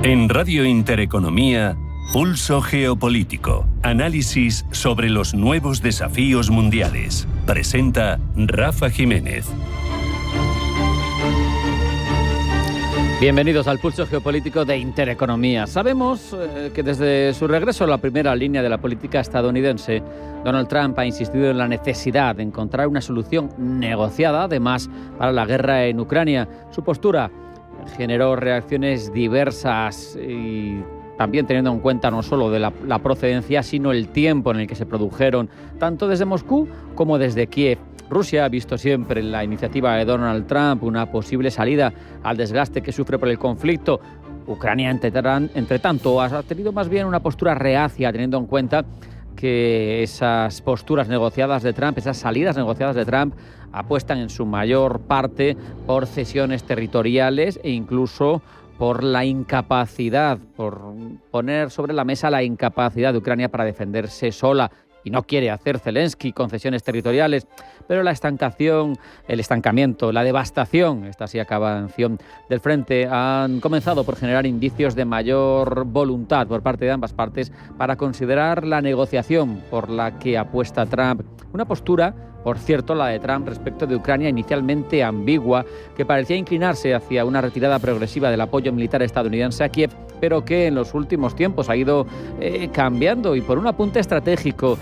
En Radio Intereconomía, Pulso Geopolítico. Análisis sobre los nuevos desafíos mundiales. Presenta Rafa Jiménez. Bienvenidos al Pulso Geopolítico de Intereconomía. Sabemos que desde su regreso a la primera línea de la política estadounidense, Donald Trump ha insistido en la necesidad de encontrar una solución negociada, además, para la guerra en Ucrania. Su postura generó reacciones diversas y también teniendo en cuenta no solo de la procedencia, sino el tiempo en el que se produjeron, tanto desde Moscú como desde Kiev. Rusia ha visto siempre en la iniciativa de Donald Trump una posible salida al desgaste que sufre por el conflicto. Ucrania, entre tanto, ha tenido más bien una postura reacia, teniendo en cuenta que esas posturas negociadas de Trump, esas salidas negociadas de Trump, apuestan en su mayor parte por cesiones territoriales e incluso por la incapacidad, por poner sobre la mesa la incapacidad de Ucrania para defenderse sola. Y no quiere hacer Zelensky concesiones territoriales, pero la estancación, el estancamiento, la devastación, esta sí acabación del frente, han comenzado por generar indicios de mayor voluntad por parte de ambas partes para considerar la negociación por la que apuesta Trump. Una postura, por cierto, la de Trump respecto de Ucrania, inicialmente ambigua, que parecía inclinarse hacia una retirada progresiva del apoyo militar estadounidense a Kiev, pero que en los últimos tiempos ha ido cambiando y por un apunte estratégico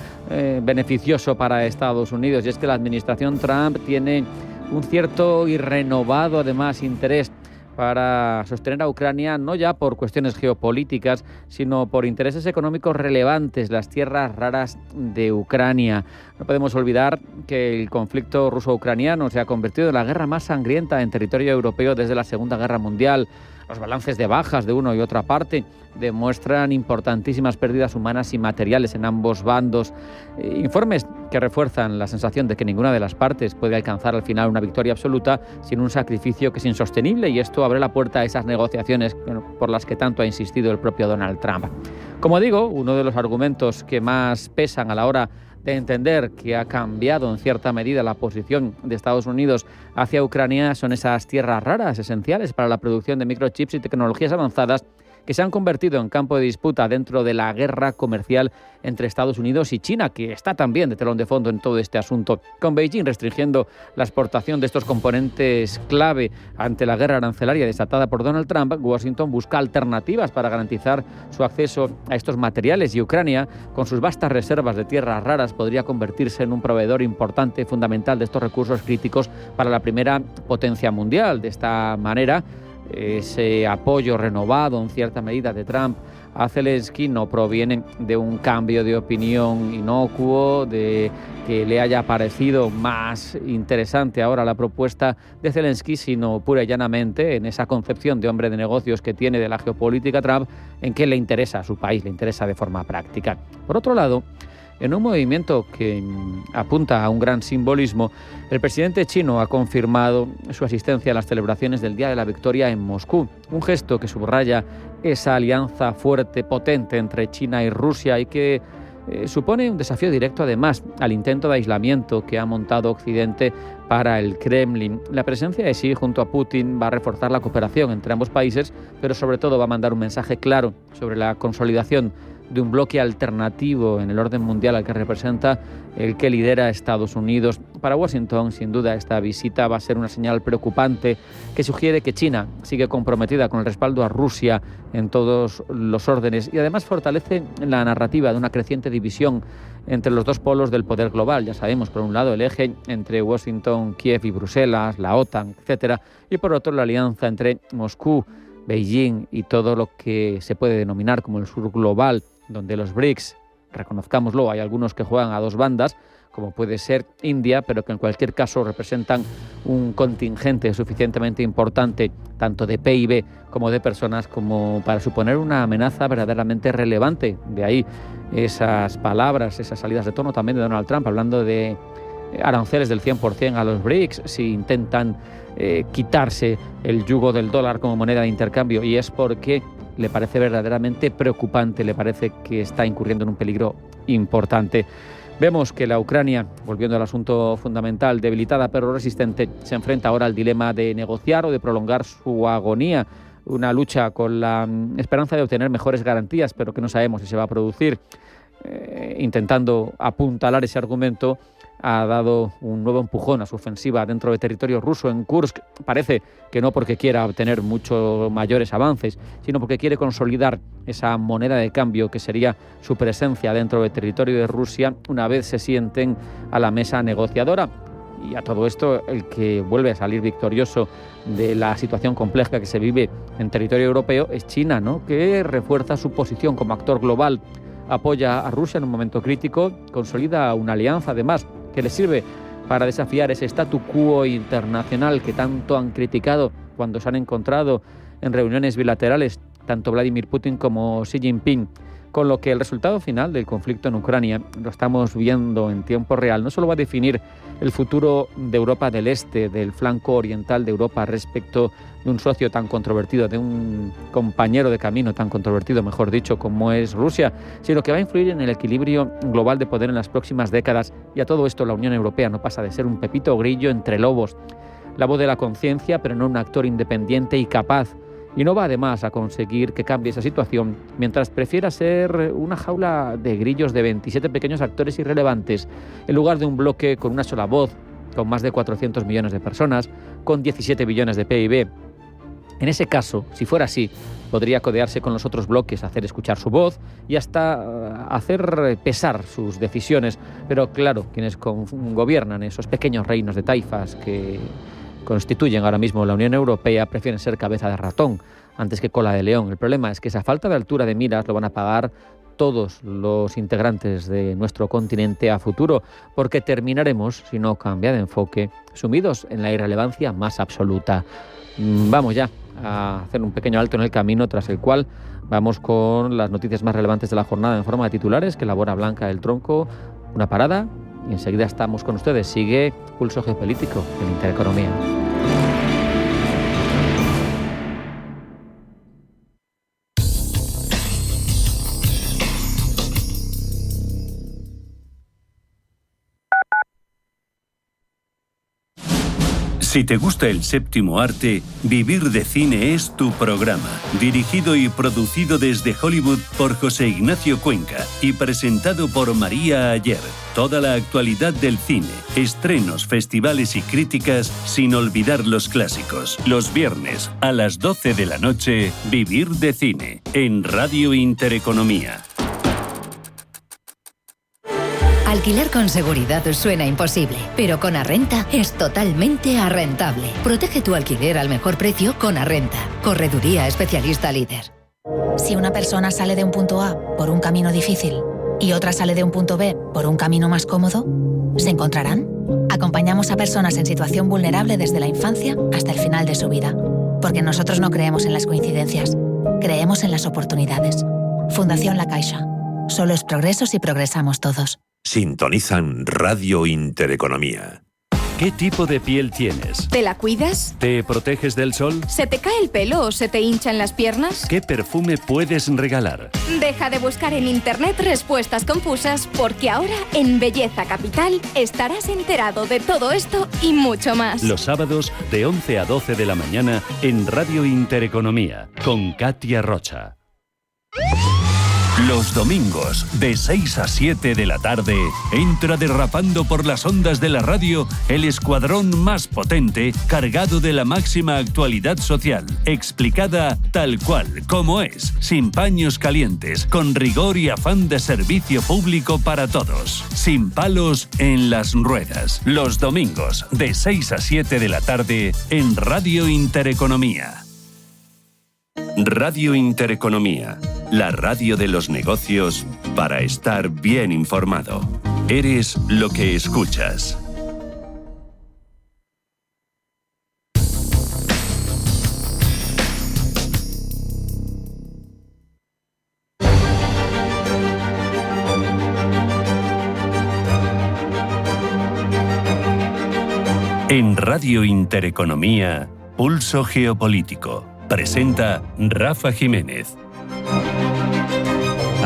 beneficioso para Estados Unidos. Y es que la administración Trump tiene un cierto y renovado, además, interés para sostener a Ucrania, no ya por cuestiones geopolíticas, sino por intereses económicos relevantes, las tierras raras de Ucrania. No podemos olvidar que el conflicto ruso-ucraniano se ha convertido en la guerra más sangrienta en territorio europeo desde la Segunda Guerra Mundial. Los balances de bajas de una y otra parte demuestran importantísimas pérdidas humanas y materiales en ambos bandos. Informes que refuerzan la sensación de que ninguna de las partes puede alcanzar al final una victoria absoluta sin un sacrificio que es insostenible, y esto abre la puerta a esas negociaciones por las que tanto ha insistido el propio Donald Trump. Como digo, uno de los argumentos que más pesan a la hora de entender que ha cambiado en cierta medida la posición de Estados Unidos hacia Ucrania son esas tierras raras esenciales para la producción de microchips y tecnologías avanzadas que se han convertido en campo de disputa dentro de la guerra comercial entre Estados Unidos y China, que está también de telón de fondo en todo este asunto. Con Beijing restringiendo la exportación de estos componentes clave ante la guerra arancelaria desatada por Donald Trump, Washington busca alternativas para garantizar su acceso a estos materiales, y Ucrania, con sus vastas reservas de tierras raras, podría convertirse en un proveedor importante, fundamental de estos recursos críticos para la primera potencia mundial. De esta manera, ese apoyo renovado en cierta medida de Trump a Zelensky no proviene de un cambio de opinión inocuo, de que le haya parecido más interesante ahora la propuesta de Zelensky, sino pura y llanamente en esa concepción de hombre de negocios que tiene de la geopolítica Trump, en que le interesa a su país, le interesa de forma práctica. Por otro lado, en un movimiento que apunta a un gran simbolismo, el presidente chino ha confirmado su asistencia a las celebraciones del Día de la Victoria en Moscú, un gesto que subraya esa alianza fuerte, potente entre China y Rusia, y que supone un desafío directo, además, al intento de aislamiento que ha montado Occidente para el Kremlin. La presencia de Xi junto a Putin va a reforzar la cooperación entre ambos países, pero sobre todo va a mandar un mensaje claro sobre la consolidación de un bloque alternativo en el orden mundial al que representa el que lidera Estados Unidos. Para Washington, sin duda, esta visita va a ser una señal preocupante que sugiere que China sigue comprometida con el respaldo a Rusia en todos los órdenes, y además fortalece la narrativa de una creciente división entre los dos polos del poder global. Ya sabemos, por un lado, el eje entre Washington, Kiev y Bruselas, la OTAN, etcétera, y por otro, la alianza entre Moscú, Beijing y todo lo que se puede denominar como el sur global, donde los BRICS, reconozcámoslo, hay algunos que juegan a dos bandas, como puede ser India, pero que en cualquier caso representan un contingente suficientemente importante, tanto de PIB como de personas, como para suponer una amenaza verdaderamente relevante. De ahí esas palabras, esas salidas de tono también de Donald Trump, hablando de aranceles del 100% a los BRICS si intentan quitarse el yugo del dólar como moneda de intercambio, y es porque le parece verdaderamente preocupante, le parece que está incurriendo en un peligro importante. Vemos que la Ucrania, volviendo al asunto fundamental, debilitada pero resistente, se enfrenta ahora al dilema de negociar o de prolongar su agonía. una lucha con la esperanza de obtener mejores garantías, pero que no sabemos si se va a producir. Intentando apuntalar ese argumento, ha dado un nuevo empujón a su ofensiva dentro del territorio ruso en Kursk. Parece que no porque quiera obtener muchos mayores avances, sino porque quiere consolidar esa moneda de cambio que sería su presencia dentro del territorio de Rusia una vez se sienten a la mesa negociadora. Y a todo esto, el que vuelve a salir victorioso de la situación compleja que se vive en territorio europeo es China, ¿no?, que refuerza su posición como actor global, apoya a Rusia en un momento crítico, consolida una alianza además que le sirve para desafiar ese statu quo internacional que tanto han criticado cuando se han encontrado en reuniones bilaterales tanto Vladimir Putin como Xi Jinping. Con lo que el resultado final del conflicto en Ucrania, lo estamos viendo en tiempo real, no solo va a definir el futuro de Europa del Este, del flanco oriental de Europa respecto de un socio tan controvertido, de un compañero de camino tan controvertido, mejor dicho, como es Rusia, sino que va a influir en el equilibrio global de poder en las próximas décadas. Y a todo esto la Unión Europea no pasa de ser un pepito grillo entre lobos, la voz de la conciencia, pero no un actor independiente y capaz. Y no va además a conseguir que cambie esa situación mientras prefiera ser una jaula de grillos de 27 pequeños actores irrelevantes en lugar de un bloque con una sola voz, con más de 400 millones de personas, con 17 billones de PIB. En ese caso, si fuera así, podría codearse con los otros bloques, hacer escuchar su voz y hasta hacer pesar sus decisiones. Pero claro, quienes gobiernan esos pequeños reinos de taifas que constituyen ahora mismo la Unión Europea prefieren ser cabeza de ratón antes que cola de león. El problema es que esa falta de altura de miras lo van a pagar todos los integrantes de nuestro continente a futuro, porque terminaremos, si no cambia de enfoque, sumidos en la irrelevancia más absoluta. Vamos ya a hacer un pequeño alto en el camino, tras el cual vamos con las noticias más relevantes de la jornada en forma de titulares que elabora Blanca del Tronco. Una parada y enseguida estamos con ustedes. Sigue Pulso Geopolítico en Intereconomía. Si te gusta el séptimo arte, Vivir de Cine es tu programa. Dirigido y producido desde Hollywood por José Ignacio Cuenca y presentado por María Ayer. Toda la actualidad del cine, estrenos, festivales y críticas, sin olvidar los clásicos. Los viernes a las 12 de la noche, Vivir de Cine, en Radio Intereconomía. Alquilar con seguridad suena imposible, pero con Arrenta es totalmente arrentable. Protege tu alquiler al mejor precio con Arrenta, correduría especialista líder. Si una persona sale de un punto A por un camino difícil y otra sale de un punto B por un camino más cómodo, ¿se encontrarán? Acompañamos a personas en situación vulnerable desde la infancia hasta el final de su vida, porque nosotros no creemos en las coincidencias, creemos en las oportunidades. Fundación La Caixa. Solo es progreso si progresamos todos. Sintonizan Radio Intereconomía. ¿Qué tipo de piel tienes? ¿Te la cuidas? ¿Te proteges del sol? ¿Se te cae el pelo o se te hinchan las piernas? ¿Qué perfume puedes regalar? Deja de buscar en internet respuestas confusas, porque ahora en Belleza Capital estarás enterado de todo esto y mucho más. Los sábados de 11 a 12 de la mañana en Radio Intereconomía con Katia Rocha. Los domingos, de 6 a 7 de la tarde, entra derrapando por las ondas de la radio el escuadrón más potente, cargado de la máxima actualidad social, explicada tal cual, como es, sin paños calientes, con rigor y afán de servicio público para todos, sin palos en las ruedas. Los domingos, de 6 a 7 de la tarde, en Radio Intereconomía. Radio Intereconomía, la radio de los negocios para estar bien informado. Eres lo que escuchas. En Radio Intereconomía, Pulso Geopolítico. Presenta Rafa Jiménez.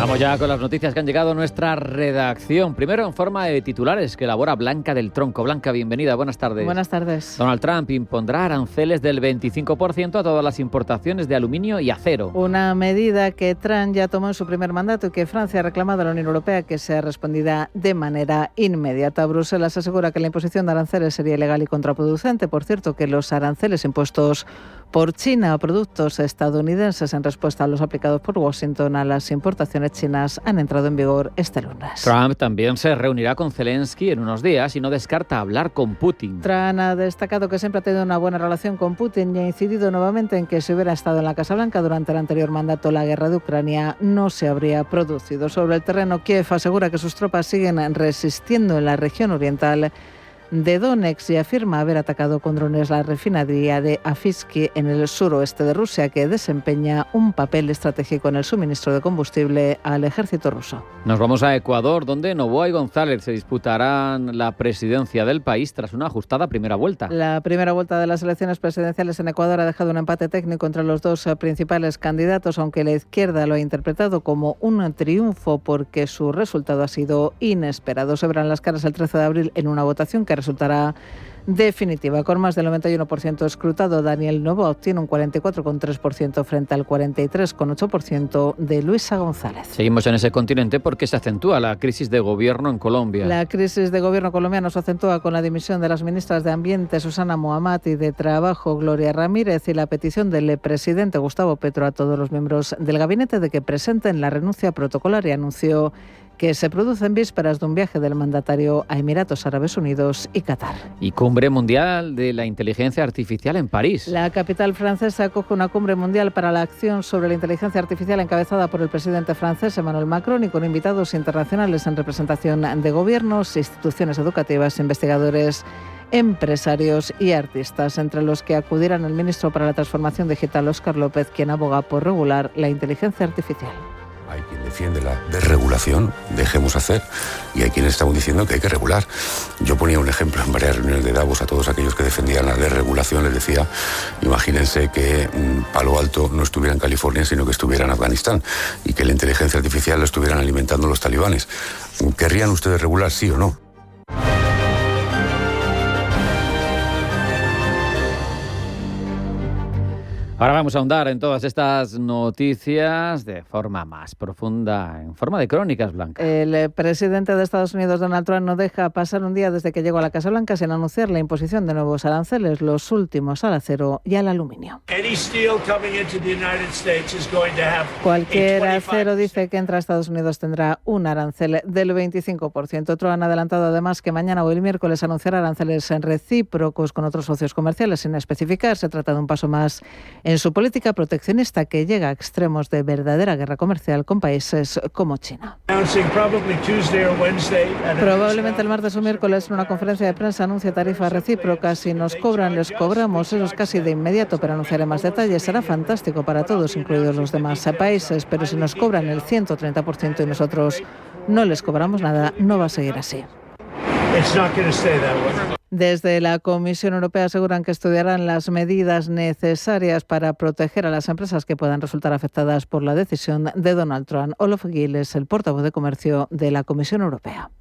Vamos ya con las noticias que han llegado a nuestra redacción. Primero en forma de titulares que elabora Blanca del Tronco. Blanca, bienvenida, buenas tardes. Buenas tardes. Donald Trump impondrá aranceles del 25% a todas las importaciones de aluminio y acero. Una medida que Trump ya tomó en su primer mandato y que Francia ha reclamado a la Unión Europea que sea respondida de manera inmediata. Bruselas asegura que la imposición de aranceles sería ilegal y contraproducente. Por cierto, que los aranceles impuestos por China a productos estadounidenses en respuesta a los aplicados por Washington a las importaciones chinas han entrado en vigor este lunes. Trump también se reunirá con Zelensky en unos días y no descarta hablar con Putin. Trump ha destacado que siempre ha tenido una buena relación con Putin y ha incidido nuevamente en que si hubiera estado en la Casa Blanca durante el anterior mandato, la guerra de Ucrania no se habría producido. Sobre el terreno, Kiev asegura que sus tropas siguen resistiendo en la región oriental de Donetsk y afirma haber atacado con drones la refinería de Afiski en el suroeste de Rusia, que desempeña un papel estratégico en el suministro de combustible al ejército ruso. Nos vamos a Ecuador, donde Noboa y González se disputarán la presidencia del país tras una ajustada primera vuelta. La primera vuelta de las elecciones presidenciales en Ecuador ha dejado un empate técnico entre los dos principales candidatos, aunque la izquierda lo ha interpretado como un triunfo porque su resultado ha sido inesperado. Se verán las caras el 13 de abril en una votación que resultará definitiva. Con más del 91% escrutado, Daniel Noboa obtiene un 44,3% frente al 43,8% de Luisa González. Seguimos en ese continente porque se acentúa la crisis de gobierno en Colombia. La crisis de gobierno colombiano se acentúa con la dimisión de las ministras de Ambiente, Susana Muhammad, y de Trabajo, Gloria Ramírez, y la petición del presidente Gustavo Petro a todos los miembros del gabinete de que presenten la renuncia protocolaria. Anunció que se produce en vísperas de un viaje del mandatario a Emiratos Árabes Unidos y Qatar. Y cumbre mundial de la inteligencia artificial en París. La capital francesa acoge una cumbre mundial para la acción sobre la inteligencia artificial encabezada por el presidente francés Emmanuel Macron y con invitados internacionales en representación de gobiernos, instituciones educativas, investigadores, empresarios y artistas, entre los que acudirán el ministro para la Transformación Digital, Óscar López, quien aboga por regular la inteligencia artificial. Hay quien defiende la desregulación, dejemos hacer, y hay quienes están diciendo que hay que regular. Yo ponía un ejemplo en varias reuniones de Davos a todos aquellos que defendían la desregulación, les decía, imagínense que Palo Alto no estuviera en California, sino que estuviera en Afganistán, y que la inteligencia artificial la estuvieran alimentando los talibanes. ¿Querrían ustedes regular, sí o no? Ahora vamos a ahondar en todas estas noticias de forma más profunda, en forma de crónicas, Blanca. El presidente de Estados Unidos, Donald Trump, no deja pasar un día desde que llegó a la Casa Blanca sin anunciar la imposición de nuevos aranceles, los últimos al acero y al aluminio. Cualquier acero, dice, que entra a Estados Unidos tendrá un arancel del 25%. Trump ha adelantado además que mañana o el miércoles anunciará aranceles recíprocos con otros socios comerciales sin especificar. Se trata de un paso más en su política proteccionista que llega a extremos de verdadera guerra comercial con países como China. Probablemente el martes o miércoles en una conferencia de prensa anuncie tarifas recíprocas. Si nos cobran, les cobramos. Eso es casi de inmediato, pero anunciaré más detalles. Será fantástico para todos, incluidos los demás países, pero si nos cobran el 130% y nosotros no les cobramos nada, no va a seguir así. Desde la Comisión Europea aseguran que estudiarán las medidas necesarias para proteger a las empresas que puedan resultar afectadas por la decisión de Donald Trump. Olof Gill es el portavoz de Comercio de la Comisión Europea.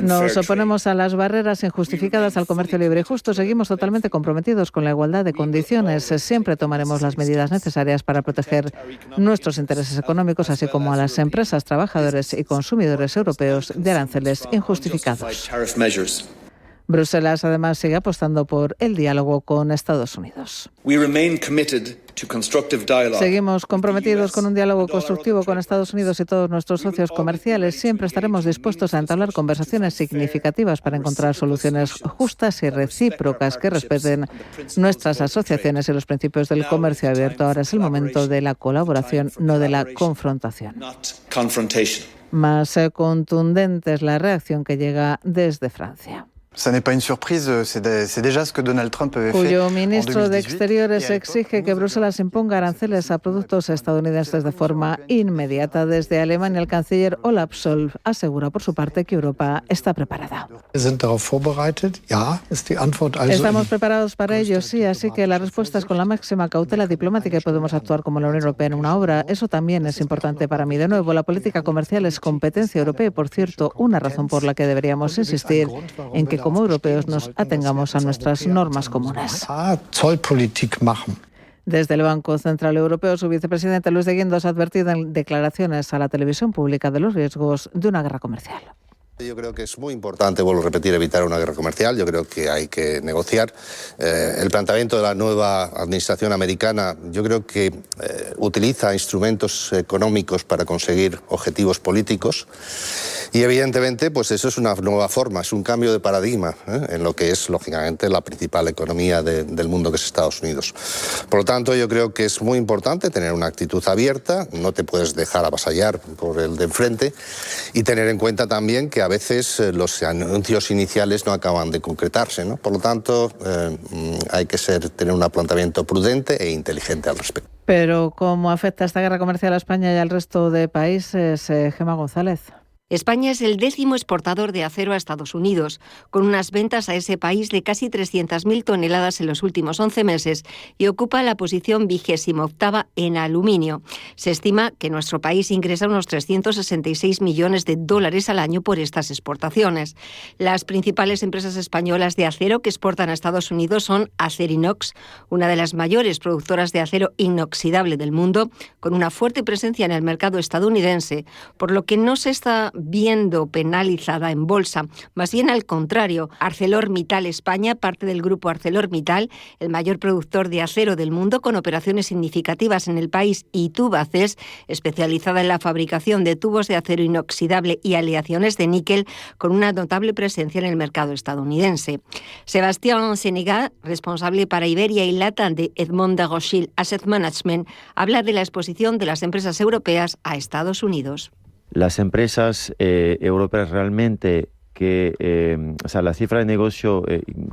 Nos oponemos a las barreras injustificadas al comercio libre y justo. Seguimos totalmente comprometidos con la igualdad de condiciones. Siempre tomaremos las medidas necesarias para proteger nuestros intereses económicos, así como a las empresas, trabajadores y consumidores europeos de aranceles injustificados. Bruselas además sigue apostando por el diálogo con Estados Unidos. Seguimos comprometidos con un diálogo constructivo con Estados Unidos y todos nuestros socios comerciales. Siempre estaremos dispuestos a entablar conversaciones significativas para encontrar soluciones justas y recíprocas que respeten nuestras asociaciones y los principios del comercio abierto. Ahora es el momento de la colaboración, no de la confrontación. Más contundente es la reacción que llega desde Francia. Cuyo ministro de Exteriores exige que Bruselas imponga aranceles a productos estadounidenses de forma inmediata. Desde Alemania, el canciller Olaf Scholz asegura por su parte que Europa está preparada. Estamos preparados para ello, sí, así que la respuesta es con la máxima cautela diplomática y podemos actuar como la Unión Europea en una obra. Eso también es importante para mí. De nuevo, la política comercial es competencia europea y, por cierto, una razón por la que deberíamos insistir en que como europeos nos atengamos a nuestras normas comunes. Desde el Banco Central Europeo, su vicepresidente Luis de Guindos ha advertido en declaraciones a la televisión pública de los riesgos de una guerra comercial. Yo creo que es muy importante, vuelvo a repetir, evitar una guerra comercial. Yo creo que hay que negociar. El planteamiento de la nueva administración americana, yo creo que utiliza instrumentos económicos para conseguir objetivos políticos. Y evidentemente, pues eso es una nueva forma, es un cambio de paradigma en lo que es, lógicamente, la principal economía del mundo, que es Estados Unidos. Por lo tanto, yo creo que es muy importante tener una actitud abierta, no te puedes dejar avasallar por el de enfrente, y tener en cuenta también que a veces los anuncios iniciales no acaban de concretarse, ¿no? Por lo tanto, hay que tener un planteamiento prudente e inteligente al respecto. Pero ¿cómo afecta esta guerra comercial a España y al resto de países? Gemma González. España es el 10º exportador de acero a Estados Unidos, con unas ventas a ese país de casi 300.000 toneladas en los últimos 11 meses y ocupa la posición 28ª en aluminio. Se estima que nuestro país ingresa unos 366 millones de dólares al año por estas exportaciones. Las principales empresas españolas de acero que exportan a Estados Unidos son Acerinox, una de las mayores productoras de acero inoxidable del mundo, con una fuerte presencia en el mercado estadounidense, por lo que no se está viendo penalizada en bolsa. Más bien al contrario, ArcelorMittal España, parte del grupo ArcelorMittal, el mayor productor de acero del mundo con operaciones significativas en el país, y Tubaces, especializada en la fabricación de tubos de acero inoxidable y aleaciones de níquel, con una notable presencia en el mercado estadounidense. Sebastián Senegal, responsable para Iberia y LATAM de Edmond de Rothschild Asset Management, habla de la exposición de las empresas europeas a Estados Unidos. Las empresas europeas realmente la cifra de negocio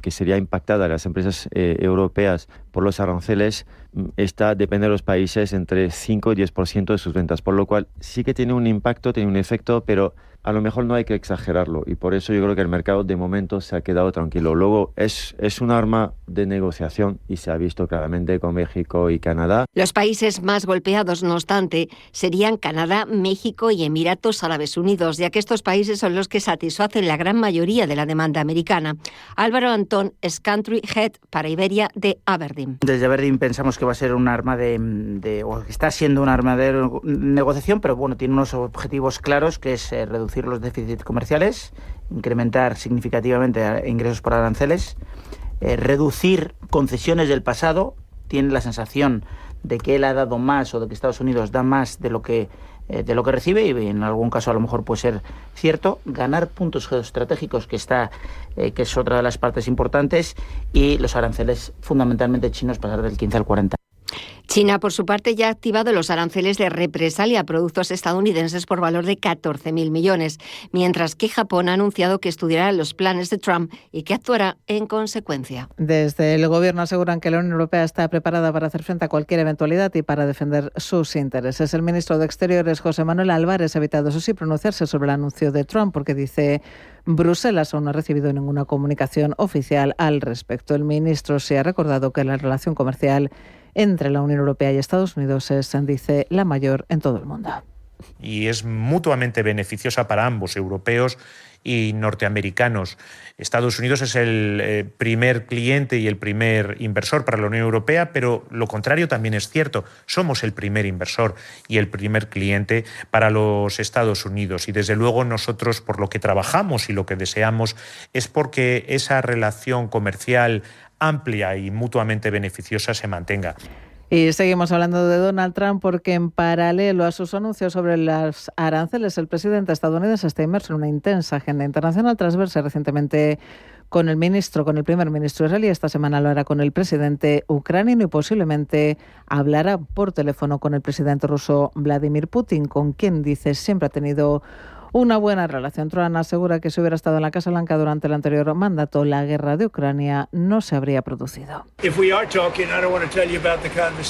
que sería impactada a las empresas europeas por los aranceles depende de los países entre 5 y 10% de sus ventas, por lo cual sí que tiene un impacto, tiene un efecto, pero a lo mejor no hay que exagerarlo, y por eso yo creo que el mercado de momento se ha quedado tranquilo. Luego es un arma de negociación y se ha visto claramente con México y Canadá. Los países más golpeados, no obstante, serían Canadá, México y Emiratos Árabes Unidos, ya que estos países son los que satisfacen la gran mayoría de la demanda americana. Álvaro Antón es Country Head para Iberia de Aberdeen. Desde Aberdeen pensamos que va a ser un arma o que está siendo un arma de negociación, pero bueno, tiene unos objetivos claros, que es reducir los déficits comerciales, incrementar significativamente ingresos por aranceles, reducir concesiones del pasado. Tiene la sensación de que él ha dado más, o de que Estados Unidos da más de lo que recibe, y en algún caso a lo mejor puede ser cierto. Ganar puntos geoestratégicos, que es otra de las partes importantes, y los aranceles fundamentalmente chinos pasar del 15 al 40. China, por su parte, ya ha activado los aranceles de represalia a productos estadounidenses por valor de 14.000 millones, mientras que Japón ha anunciado que estudiará los planes de Trump y que actuará en consecuencia. Desde el Gobierno aseguran que la Unión Europea está preparada para hacer frente a cualquier eventualidad y para defender sus intereses. El ministro de Exteriores, José Manuel Álvarez, ha evitado, eso sí, pronunciarse sobre el anuncio de Trump, porque dice Bruselas aún no ha recibido ninguna comunicación oficial al respecto. El ministro se ha recordado que la relación comercial entre la Unión Europea y Estados Unidos es, dice, la mayor en todo el mundo. Y es mutuamente beneficiosa para ambos, europeos y norteamericanos. Estados Unidos es el primer cliente y el primer inversor para la Unión Europea, pero lo contrario también es cierto. Somos el primer inversor y el primer cliente para los Estados Unidos. Y desde luego nosotros, por lo que trabajamos y lo que deseamos, es porque esa relación comercial amplia y mutuamente beneficiosa se mantenga. Y seguimos hablando de Donald Trump, porque en paralelo a sus anuncios sobre los aranceles, el presidente estadounidense está inmerso en una intensa agenda internacional tras verse recientemente con el primer ministro israelí. Esta semana lo hará con el presidente ucraniano y posiblemente hablará por teléfono con el presidente ruso Vladimir Putin, con quien, dice, siempre ha tenido una buena relación. Trump asegura que si hubiera estado en la Casa Blanca durante el anterior mandato, la guerra de Ucrania no se habría producido.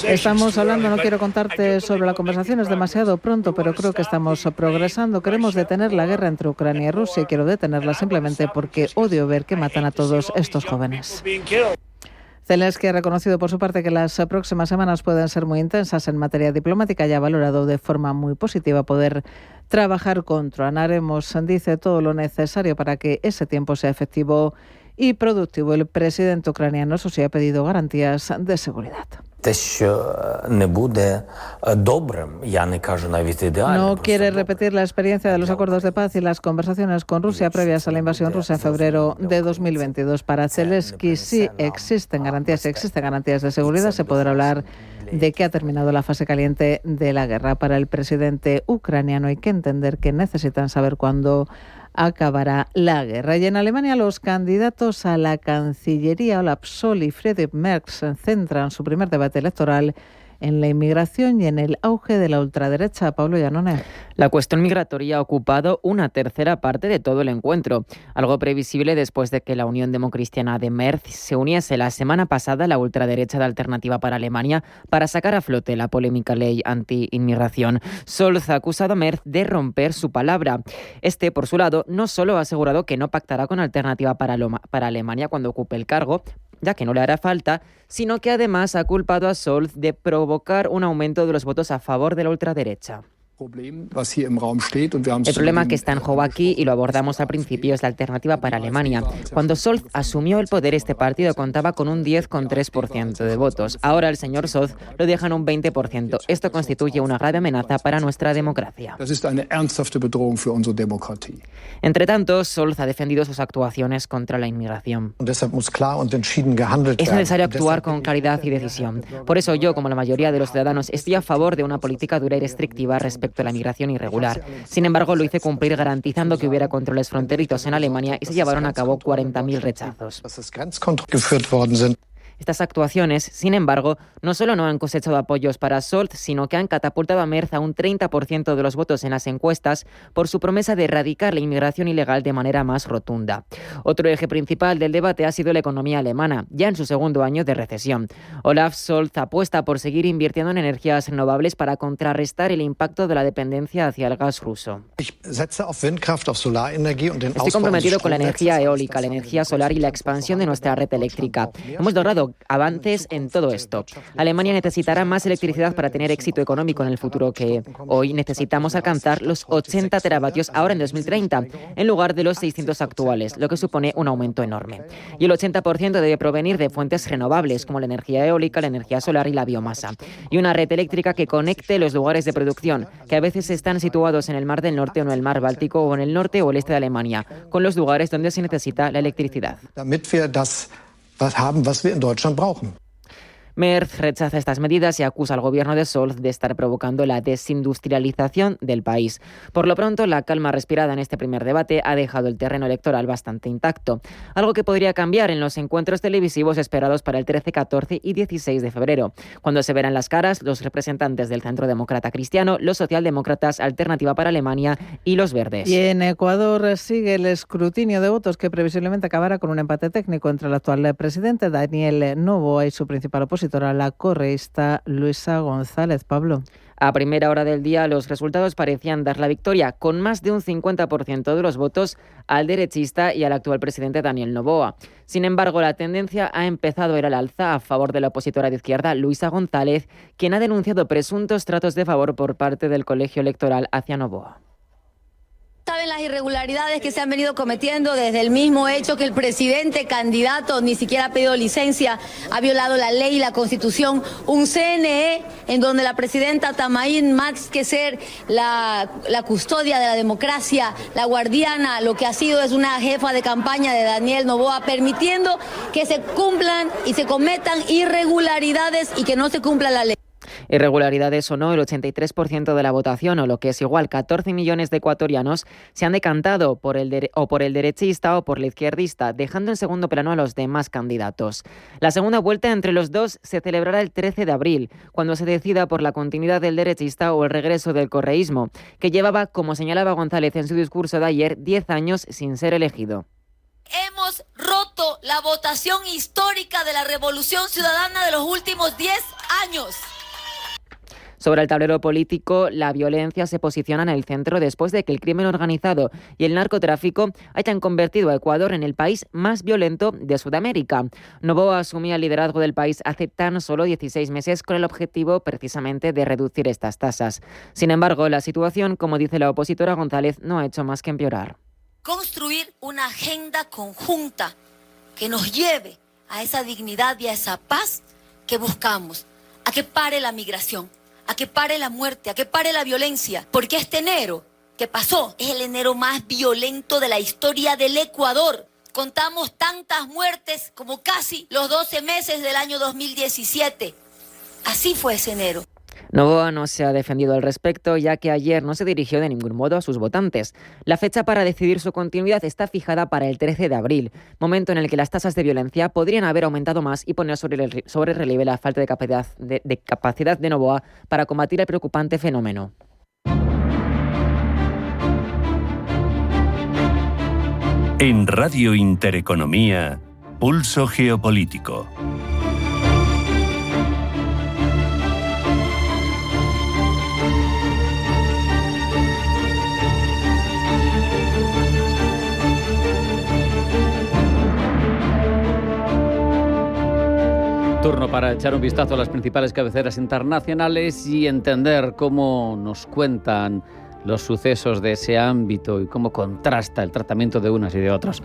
Estamos hablando, no quiero contarte sobre la conversación, es demasiado pronto, pero creo que estamos progresando. Queremos detener la guerra entre Ucrania y Rusia y quiero detenerla simplemente porque odio ver que matan a todos estos jóvenes. Zelensky ha reconocido por su parte que las próximas semanas pueden ser muy intensas en materia diplomática y ha valorado de forma muy positiva poder trabajar con Trump. Haremos, dice, todo lo necesario para que ese tiempo sea efectivo y productivo. El presidente ucraniano, eso sí, ha pedido garantías de seguridad. No quiere repetir la experiencia de los acuerdos de paz y las conversaciones con Rusia previas a la invasión rusa en febrero de 2022. Para Zelensky, si existen garantías de seguridad, se podrá hablar de que ha terminado la fase caliente de la guerra. Para el presidente ucraniano hay que entender que necesitan saber cuándo acabará la guerra. Y en Alemania los candidatos a la Cancillería, Olaf Scholz y Friedrich Merz, centran su primer debate electoral en la inmigración y en el auge de la ultraderecha. Pablo Llanones. La cuestión migratoria ha ocupado una tercera parte de todo el encuentro, algo previsible después de que la Unión Democristiana de Merz se uniese la semana pasada a la ultraderecha de Alternativa para Alemania para sacar a flote la polémica ley anti-inmigración. Scholz ha acusado a Merz de romper su palabra. Este, por su lado, no solo ha asegurado que no pactará con Alternativa para Alemania cuando ocupe el cargo, ya que no le hará falta, sino que además ha culpado a Scholz de provocar un aumento de los votos a favor de la ultraderecha. El problema que está en juego aquí, y lo abordamos al principio, es la Alternativa para Alemania. Cuando Scholz asumió el poder, este partido contaba con un 10,3% de votos. Ahora el señor Scholz lo deja en un 20%. Esto constituye una grave amenaza para nuestra democracia. Entre tanto, Scholz ha defendido sus actuaciones contra la inmigración. Es necesario actuar con claridad y decisión. Por eso yo, como la mayoría de los ciudadanos, estoy a favor de una política dura y restrictiva respecto a la migración irregular. Sin embargo, lo hice cumplir garantizando que hubiera controles fronterizos en Alemania y se llevaron a cabo 40.000 rechazos. Estas actuaciones, sin embargo, no solo no han cosechado apoyos para Scholz, sino que han catapultado a Merz a un 30% de los votos en las encuestas por su promesa de erradicar la inmigración ilegal de manera más rotunda. Otro eje principal del debate ha sido la economía alemana, ya en su segundo año de recesión. Olaf Scholz apuesta por seguir invirtiendo en energías renovables para contrarrestar el impacto de la dependencia hacia el gas ruso. Estoy comprometido con la energía eólica, la energía solar y la expansión de nuestra red eléctrica. Hemos logrado avances en todo esto. Alemania necesitará más electricidad para tener éxito económico en el futuro, que hoy necesitamos alcanzar los 80 teravatios ahora en 2030, en lugar de los 600 actuales, lo que supone un aumento enorme. Y el 80% debe provenir de fuentes renovables, como la energía eólica, la energía solar y la biomasa. Y una red eléctrica que conecte los lugares de producción, que a veces están situados en el Mar del Norte o en el Mar Báltico o en el norte o el este de Alemania, con los lugares donde se necesita la electricidad. Merz rechaza estas medidas y acusa al gobierno de Scholz de estar provocando la desindustrialización del país. Por lo pronto, la calma respirada en este primer debate ha dejado el terreno electoral bastante intacto, algo que podría cambiar en los encuentros televisivos esperados para el 13, 14 y 16 de febrero, cuando se verán las caras los representantes del Centro Demócrata Cristiano, los socialdemócratas, Alternativa para Alemania y los Verdes. Y en Ecuador sigue el escrutinio de votos que previsiblemente acabará con un empate técnico entre el actual presidente Daniel Noboa y su principal opositor, la correísta Luisa González. Pablo. A primera hora del día, los resultados parecían dar la victoria, con más de un 50% de los votos, al derechista y al actual presidente Daniel Noboa. Sin embargo, la tendencia ha empezado a ir al alza a favor de la opositora de izquierda, Luisa González, quien ha denunciado presuntos tratos de favor por parte del colegio electoral hacia Noboa. Saben las irregularidades que se han venido cometiendo desde el mismo hecho que el presidente candidato ni siquiera ha pedido licencia, ha violado la ley y la constitución, un CNE en donde la presidenta Tamaín, más que ser la custodia de la democracia, la guardiana, lo que ha sido es una jefa de campaña de Daniel Noboa, permitiendo que se cumplan y se cometan irregularidades y que no se cumpla la ley. Irregularidades o no, el 83% de la votación, o lo que es igual, 14 millones de ecuatorianos, se han decantado por el derechista o por la izquierdista, dejando en segundo plano a los demás candidatos. La segunda vuelta entre los dos se celebrará el 13 de abril, cuando se decida por la continuidad del derechista o el regreso del correísmo, que llevaba, como señalaba González en su discurso de ayer, 10 años sin ser elegido. Hemos roto la votación histórica de la Revolución Ciudadana de los últimos 10 años. Sobre el tablero político, la violencia se posiciona en el centro después de que el crimen organizado y el narcotráfico hayan convertido a Ecuador en el país más violento de Sudamérica. Noboa asumía el liderazgo del país hace tan solo 16 meses con el objetivo precisamente de reducir estas tasas. Sin embargo, la situación, como dice la opositora González, no ha hecho más que empeorar. Construir una agenda conjunta que nos lleve a esa dignidad y a esa paz que buscamos, a que pare la migración, a que pare la muerte, a que pare la violencia, porque este enero que pasó es el enero más violento de la historia del Ecuador. Contamos tantas muertes como casi los 12 meses del año 2017. Así fue ese enero. Noboa no se ha defendido al respecto, ya que ayer no se dirigió de ningún modo a sus votantes. La fecha para decidir su continuidad está fijada para el 13 de abril, momento en el que las tasas de violencia podrían haber aumentado más y poner sobre relieve la falta de capacidad de Noboa para combatir el preocupante fenómeno. En Radio Intereconomía, Pulso Geopolítico. Turno para echar un vistazo a las principales cabeceras internacionales y entender cómo nos cuentan los sucesos de ese ámbito y cómo contrasta el tratamiento de unas y de otros.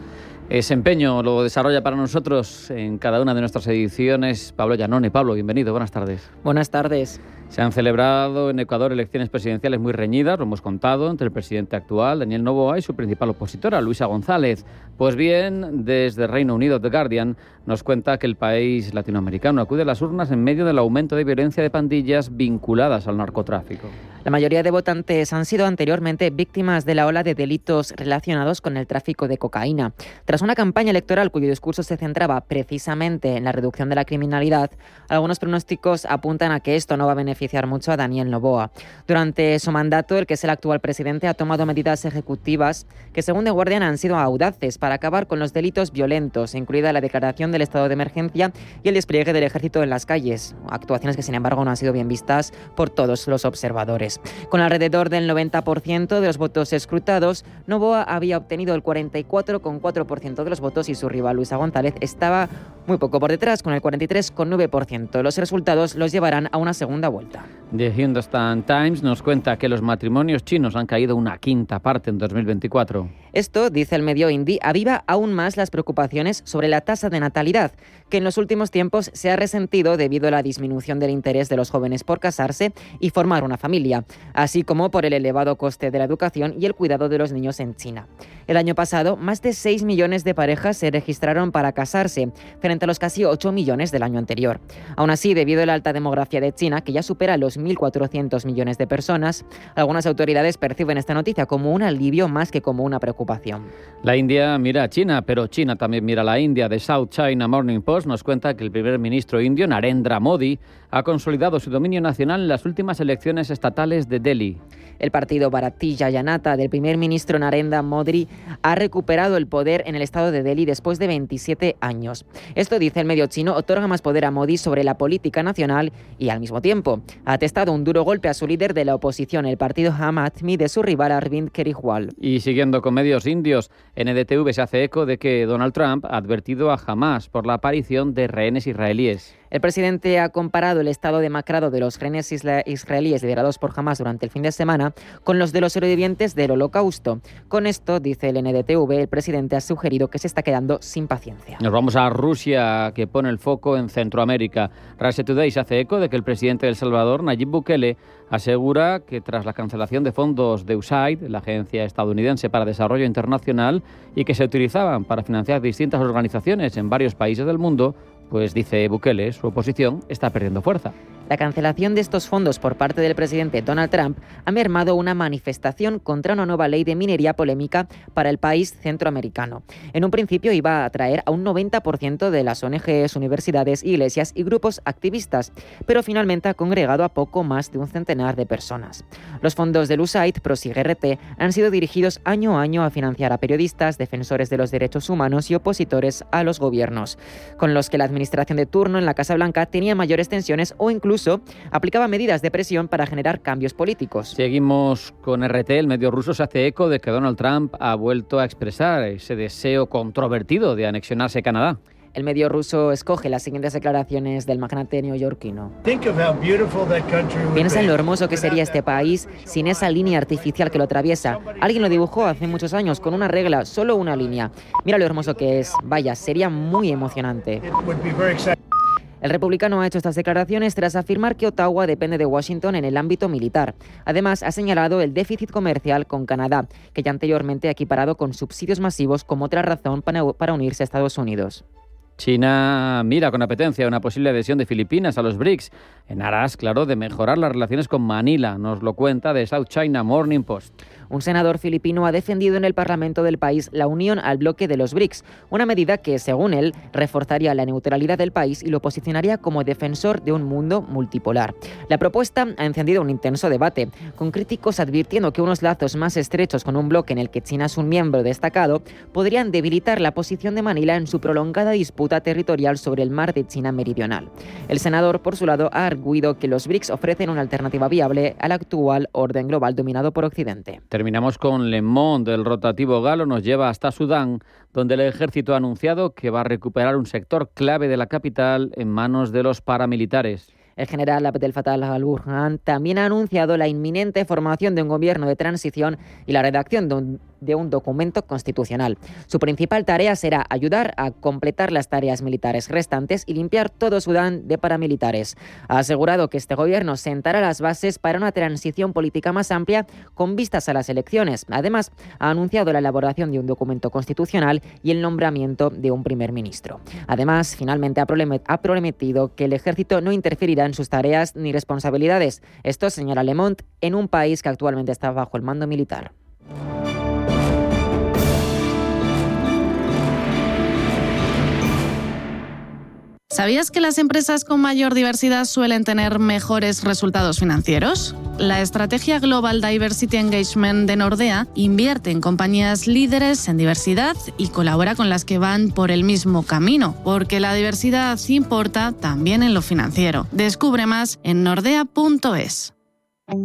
Ese empeño lo desarrolla para nosotros en cada una de nuestras ediciones Pablo Llanone. Pablo, bienvenido, buenas tardes. Buenas tardes. Se han celebrado en Ecuador elecciones presidenciales muy reñidas, lo hemos contado, entre el presidente actual, Daniel Noboa, y su principal opositora, Luisa González. Pues bien, desde Reino Unido, The Guardian nos cuenta que el país latinoamericano acude a las urnas en medio del aumento de violencia de pandillas vinculadas al narcotráfico. La mayoría de votantes han sido anteriormente víctimas de la ola de delitos relacionados con el tráfico de cocaína. Tras una campaña electoral cuyo discurso se centraba precisamente en la reducción de la criminalidad, algunos pronósticos apuntan a que esto no va a beneficiar mucho a Daniel Noboa. Durante su mandato, el que es el actual presidente ha tomado medidas ejecutivas que, según The Guardian, han sido audaces para acabar con los delitos violentos, incluida la declaración del estado de emergencia y el despliegue del ejército en las calles, actuaciones que, sin embargo, no han sido bien vistas por todos los observadores. Con alrededor del 90% de los votos escrutados, Noboa había obtenido el 44,4% de los votos y su rival Luisa González estaba muy poco por detrás, con el 43,9%. Los resultados los llevarán a una segunda vuelta. The Hindustan Times nos cuenta que los matrimonios chinos han caído una quinta parte en 2024. Esto, dice el medio hindi, aviva aún más las preocupaciones sobre la tasa de natalidad, que en los últimos tiempos se ha resentido debido a la disminución del interés de los jóvenes por casarse y formar una familia, así como por el elevado coste de la educación y el cuidado de los niños en China. El año pasado, más de 6 millones de parejas se registraron para casarse, frente a los casi 8 millones del año anterior. Aún así, debido a la alta demografía de China, que ya supera los 1.400 millones de personas, algunas autoridades perciben esta noticia como un alivio más que como una preocupación. La India mira a China, pero China también mira a la India. The South China Morning Post nos cuenta que el primer ministro indio, Narendra Modi, ha consolidado su dominio nacional en las últimas elecciones estatales de Delhi. El partido Bharatiya Janata del primer ministro Narendra Modi ha recuperado el poder en el estado de Delhi después de 27 años. Esto, dice el medio chino, otorga más poder a Modi sobre la política nacional y, al mismo tiempo, ha atestado un duro golpe a su líder de la oposición, el partido Aam Aadmi, de su rival Arvind Kejriwal. Y siguiendo con medios indios, NDTV se hace eco de que Donald Trump ha advertido a Hamas por la aparición de rehenes israelíes. El presidente ha comparado el estado demacrado de los rehenes israelíes liderados por Hamas durante el fin de semana con los de los sobrevivientes del Holocausto. Con esto, dice el NDTV, el presidente ha sugerido que se está quedando sin paciencia. Nos vamos a Rusia, que pone el foco en Centroamérica. Russia Today se hace eco de que el presidente de El Salvador, Nayib Bukele, asegura que tras la cancelación de fondos de USAID, la agencia estadounidense para desarrollo internacional, y que se utilizaban para financiar distintas organizaciones en varios países del mundo, pues dice Bukele, su oposición está perdiendo fuerza. La cancelación de estos fondos por parte del presidente Donald Trump ha mermado una manifestación contra una nueva ley de minería polémica para el país centroamericano. En un principio iba a atraer a un 90% de las ONGs, universidades, iglesias y grupos activistas, pero finalmente ha congregado a poco más de un centenar de personas. Los fondos del USAID, prosigue RT, han sido dirigidos año a año a financiar a periodistas, defensores de los derechos humanos y opositores a los gobiernos, con los que la administración de turno en la Casa Blanca tenía mayores tensiones o incluso aplicaba medidas de presión para generar cambios políticos. Seguimos con RT. El medio ruso se hace eco de que Donald Trump ha vuelto a expresar ese deseo controvertido de anexionarse Canadá. El medio ruso escoge las siguientes declaraciones del magnate neoyorquino. Piensa en lo hermoso que sería este país sin esa línea artificial que lo atraviesa. Alguien lo dibujó hace muchos años con una regla, solo una línea. Mira lo hermoso que es. Vaya, sería muy emocionante. El republicano ha hecho estas declaraciones tras afirmar que Ottawa depende de Washington en el ámbito militar. Además, ha señalado el déficit comercial con Canadá, que ya anteriormente ha equiparado con subsidios masivos como otra razón para unirse a Estados Unidos. China mira con apetencia una posible adhesión de Filipinas a los BRICS, en aras, claro, de mejorar las relaciones con Manila. Nos lo cuenta The South China Morning Post. Un senador filipino ha defendido en el Parlamento del país la unión al bloque de los BRICS, una medida que, según él, reforzaría la neutralidad del país y lo posicionaría como defensor de un mundo multipolar. La propuesta ha encendido un intenso debate, con críticos advirtiendo que unos lazos más estrechos con un bloque en el que China es un miembro destacado podrían debilitar la posición de Manila en su prolongada disputa territorial sobre el mar de China Meridional. El senador, por su lado, ha arguido que los BRICS ofrecen una alternativa viable al actual orden global dominado por Occidente. Terminamos con Le Monde. El rotativo galo nos lleva hasta Sudán, donde el ejército ha anunciado que va a recuperar un sector clave de la capital en manos de los paramilitares. El general Abdel Fattah al-Burhan también ha anunciado la inminente formación de un gobierno de transición y la redacción de un documento constitucional. Su principal tarea será ayudar a completar las tareas militares restantes y limpiar todo Sudán de paramilitares. Ha asegurado que este gobierno sentará las bases para una transición política más amplia con vistas a las elecciones. Además, ha anunciado la elaboración de un documento constitucional y el nombramiento de un primer ministro. Además, finalmente ha prometido que el ejército no interferirá en sus tareas ni responsabilidades. Esto señala Le Monde en un país que actualmente está bajo el mando militar. ¿Sabías que las empresas con mayor diversidad suelen tener mejores resultados financieros? La estrategia Global Diversity Engagement de Nordea invierte en compañías líderes en diversidad y colabora con las que van por el mismo camino, porque la diversidad importa también en lo financiero. Descubre más en nordea.es.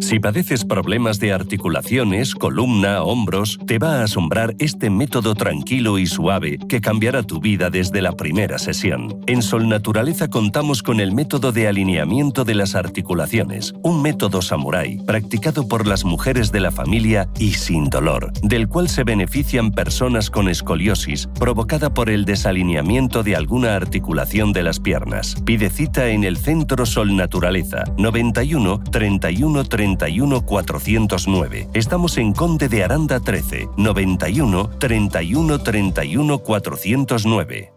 Si padeces problemas de articulaciones, columna, hombros, te va a asombrar este método tranquilo y suave que cambiará tu vida desde la primera sesión. En Sol Naturaleza contamos con el método de alineamiento de las articulaciones, un método samurái practicado por las mujeres de la familia y sin dolor, del cual se benefician personas con escoliosis provocada por el desalineamiento de alguna articulación de las piernas. Pide cita en el Centro Sol Naturaleza, 91 31 31 409. Estamos en Conde de Aranda 13, 91 31 31 409.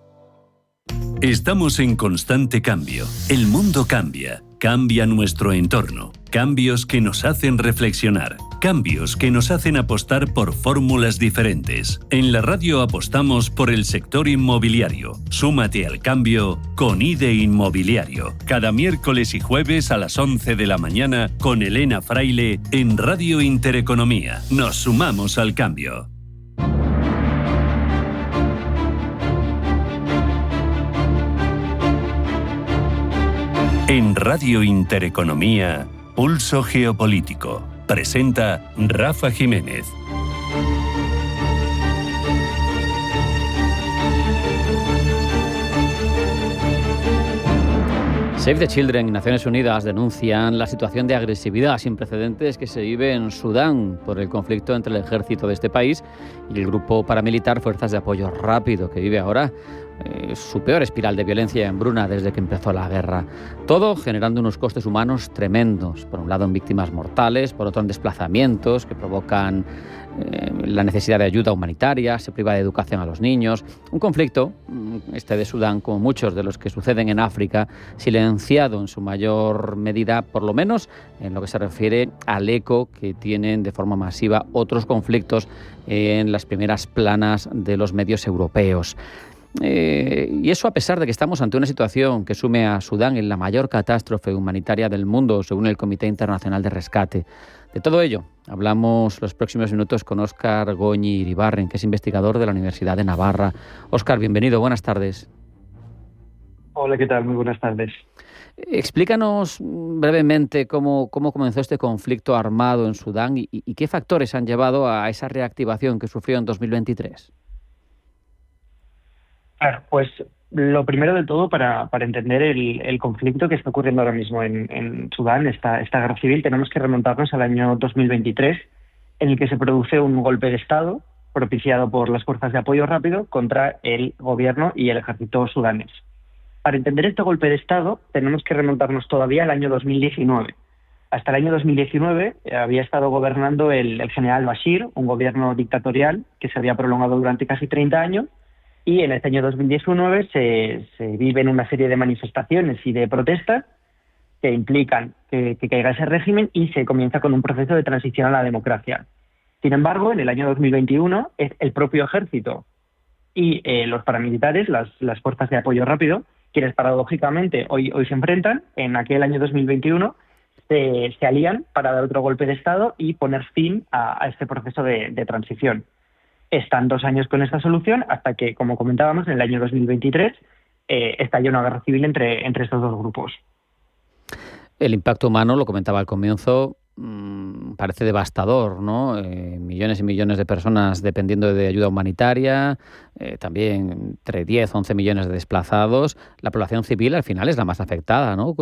Estamos en constante cambio. El mundo cambia. Cambia nuestro entorno. Cambios que nos hacen reflexionar. Cambios que nos hacen apostar por fórmulas diferentes. En la radio apostamos por el sector inmobiliario. Súmate al cambio con IDE Inmobiliario. Cada miércoles y jueves a las 11 de la mañana con Elena Fraile en Radio Intereconomía. Nos sumamos al cambio. En Radio Intereconomía, Pulso Geopolítico. Presenta Rafa Jiménez. Save the Children y Naciones Unidas denuncian la situación de agresividad sin precedentes que se vive en Sudán por el conflicto entre el ejército de este país y el grupo paramilitar Fuerzas de Apoyo Rápido, que vive ahora su peor espiral de violencia y hambruna desde que empezó la guerra. Todo generando unos costes humanos tremendos, por un lado en víctimas mortales, por otro en desplazamientos que provocan la necesidad de ayuda humanitaria, se priva de educación a los niños. Un conflicto, este de Sudán, como muchos de los que suceden en África, silenciado en su mayor medida, por lo menos en lo que se refiere al eco que tienen de forma masiva otros conflictos en las primeras planas de los medios europeos. Y eso a pesar de que estamos ante una situación que sume a Sudán en la mayor catástrofe humanitaria del mundo, según el Comité Internacional de Rescate. De todo ello hablamos los próximos minutos con Óscar Goñi Iribarren, que es investigador de la Universidad de Navarra. Óscar, bienvenido, buenas tardes. Hola, ¿qué tal? Muy buenas tardes. Explícanos brevemente cómo comenzó este conflicto armado en Sudán y qué factores han llevado a esa reactivación que sufrió en 2023. Claro, pues lo primero de todo, para entender el conflicto que está ocurriendo ahora mismo en Sudán, esta guerra civil, tenemos que remontarnos al año 2023, en el que se produce un golpe de Estado propiciado por las fuerzas de apoyo rápido contra el gobierno y el ejército sudanés. Para entender este golpe de Estado, tenemos que remontarnos todavía al año 2019. Hasta el año 2019 había estado gobernando el general Bashir, un gobierno dictatorial que se había prolongado durante casi 30 años, y en este año 2019 se viven una serie de manifestaciones y de protestas que implican que caiga ese régimen y se comienza con un proceso de transición a la democracia. Sin embargo, en el año 2021 es el propio ejército y los paramilitares, las fuerzas de apoyo rápido, quienes paradójicamente hoy se enfrentan. En aquel año 2021 se alían para dar otro golpe de Estado y poner fin a este proceso de transición. Están 2 años con esta solución hasta que, como comentábamos, en el año 2023 estalla una guerra civil entre estos dos grupos. El impacto humano, lo comentaba al comienzo, parece devastador, ¿no? Millones y millones de personas dependiendo de ayuda humanitaria, también entre 10 11 millones de desplazados. La población civil al final es la más afectada, ¿no?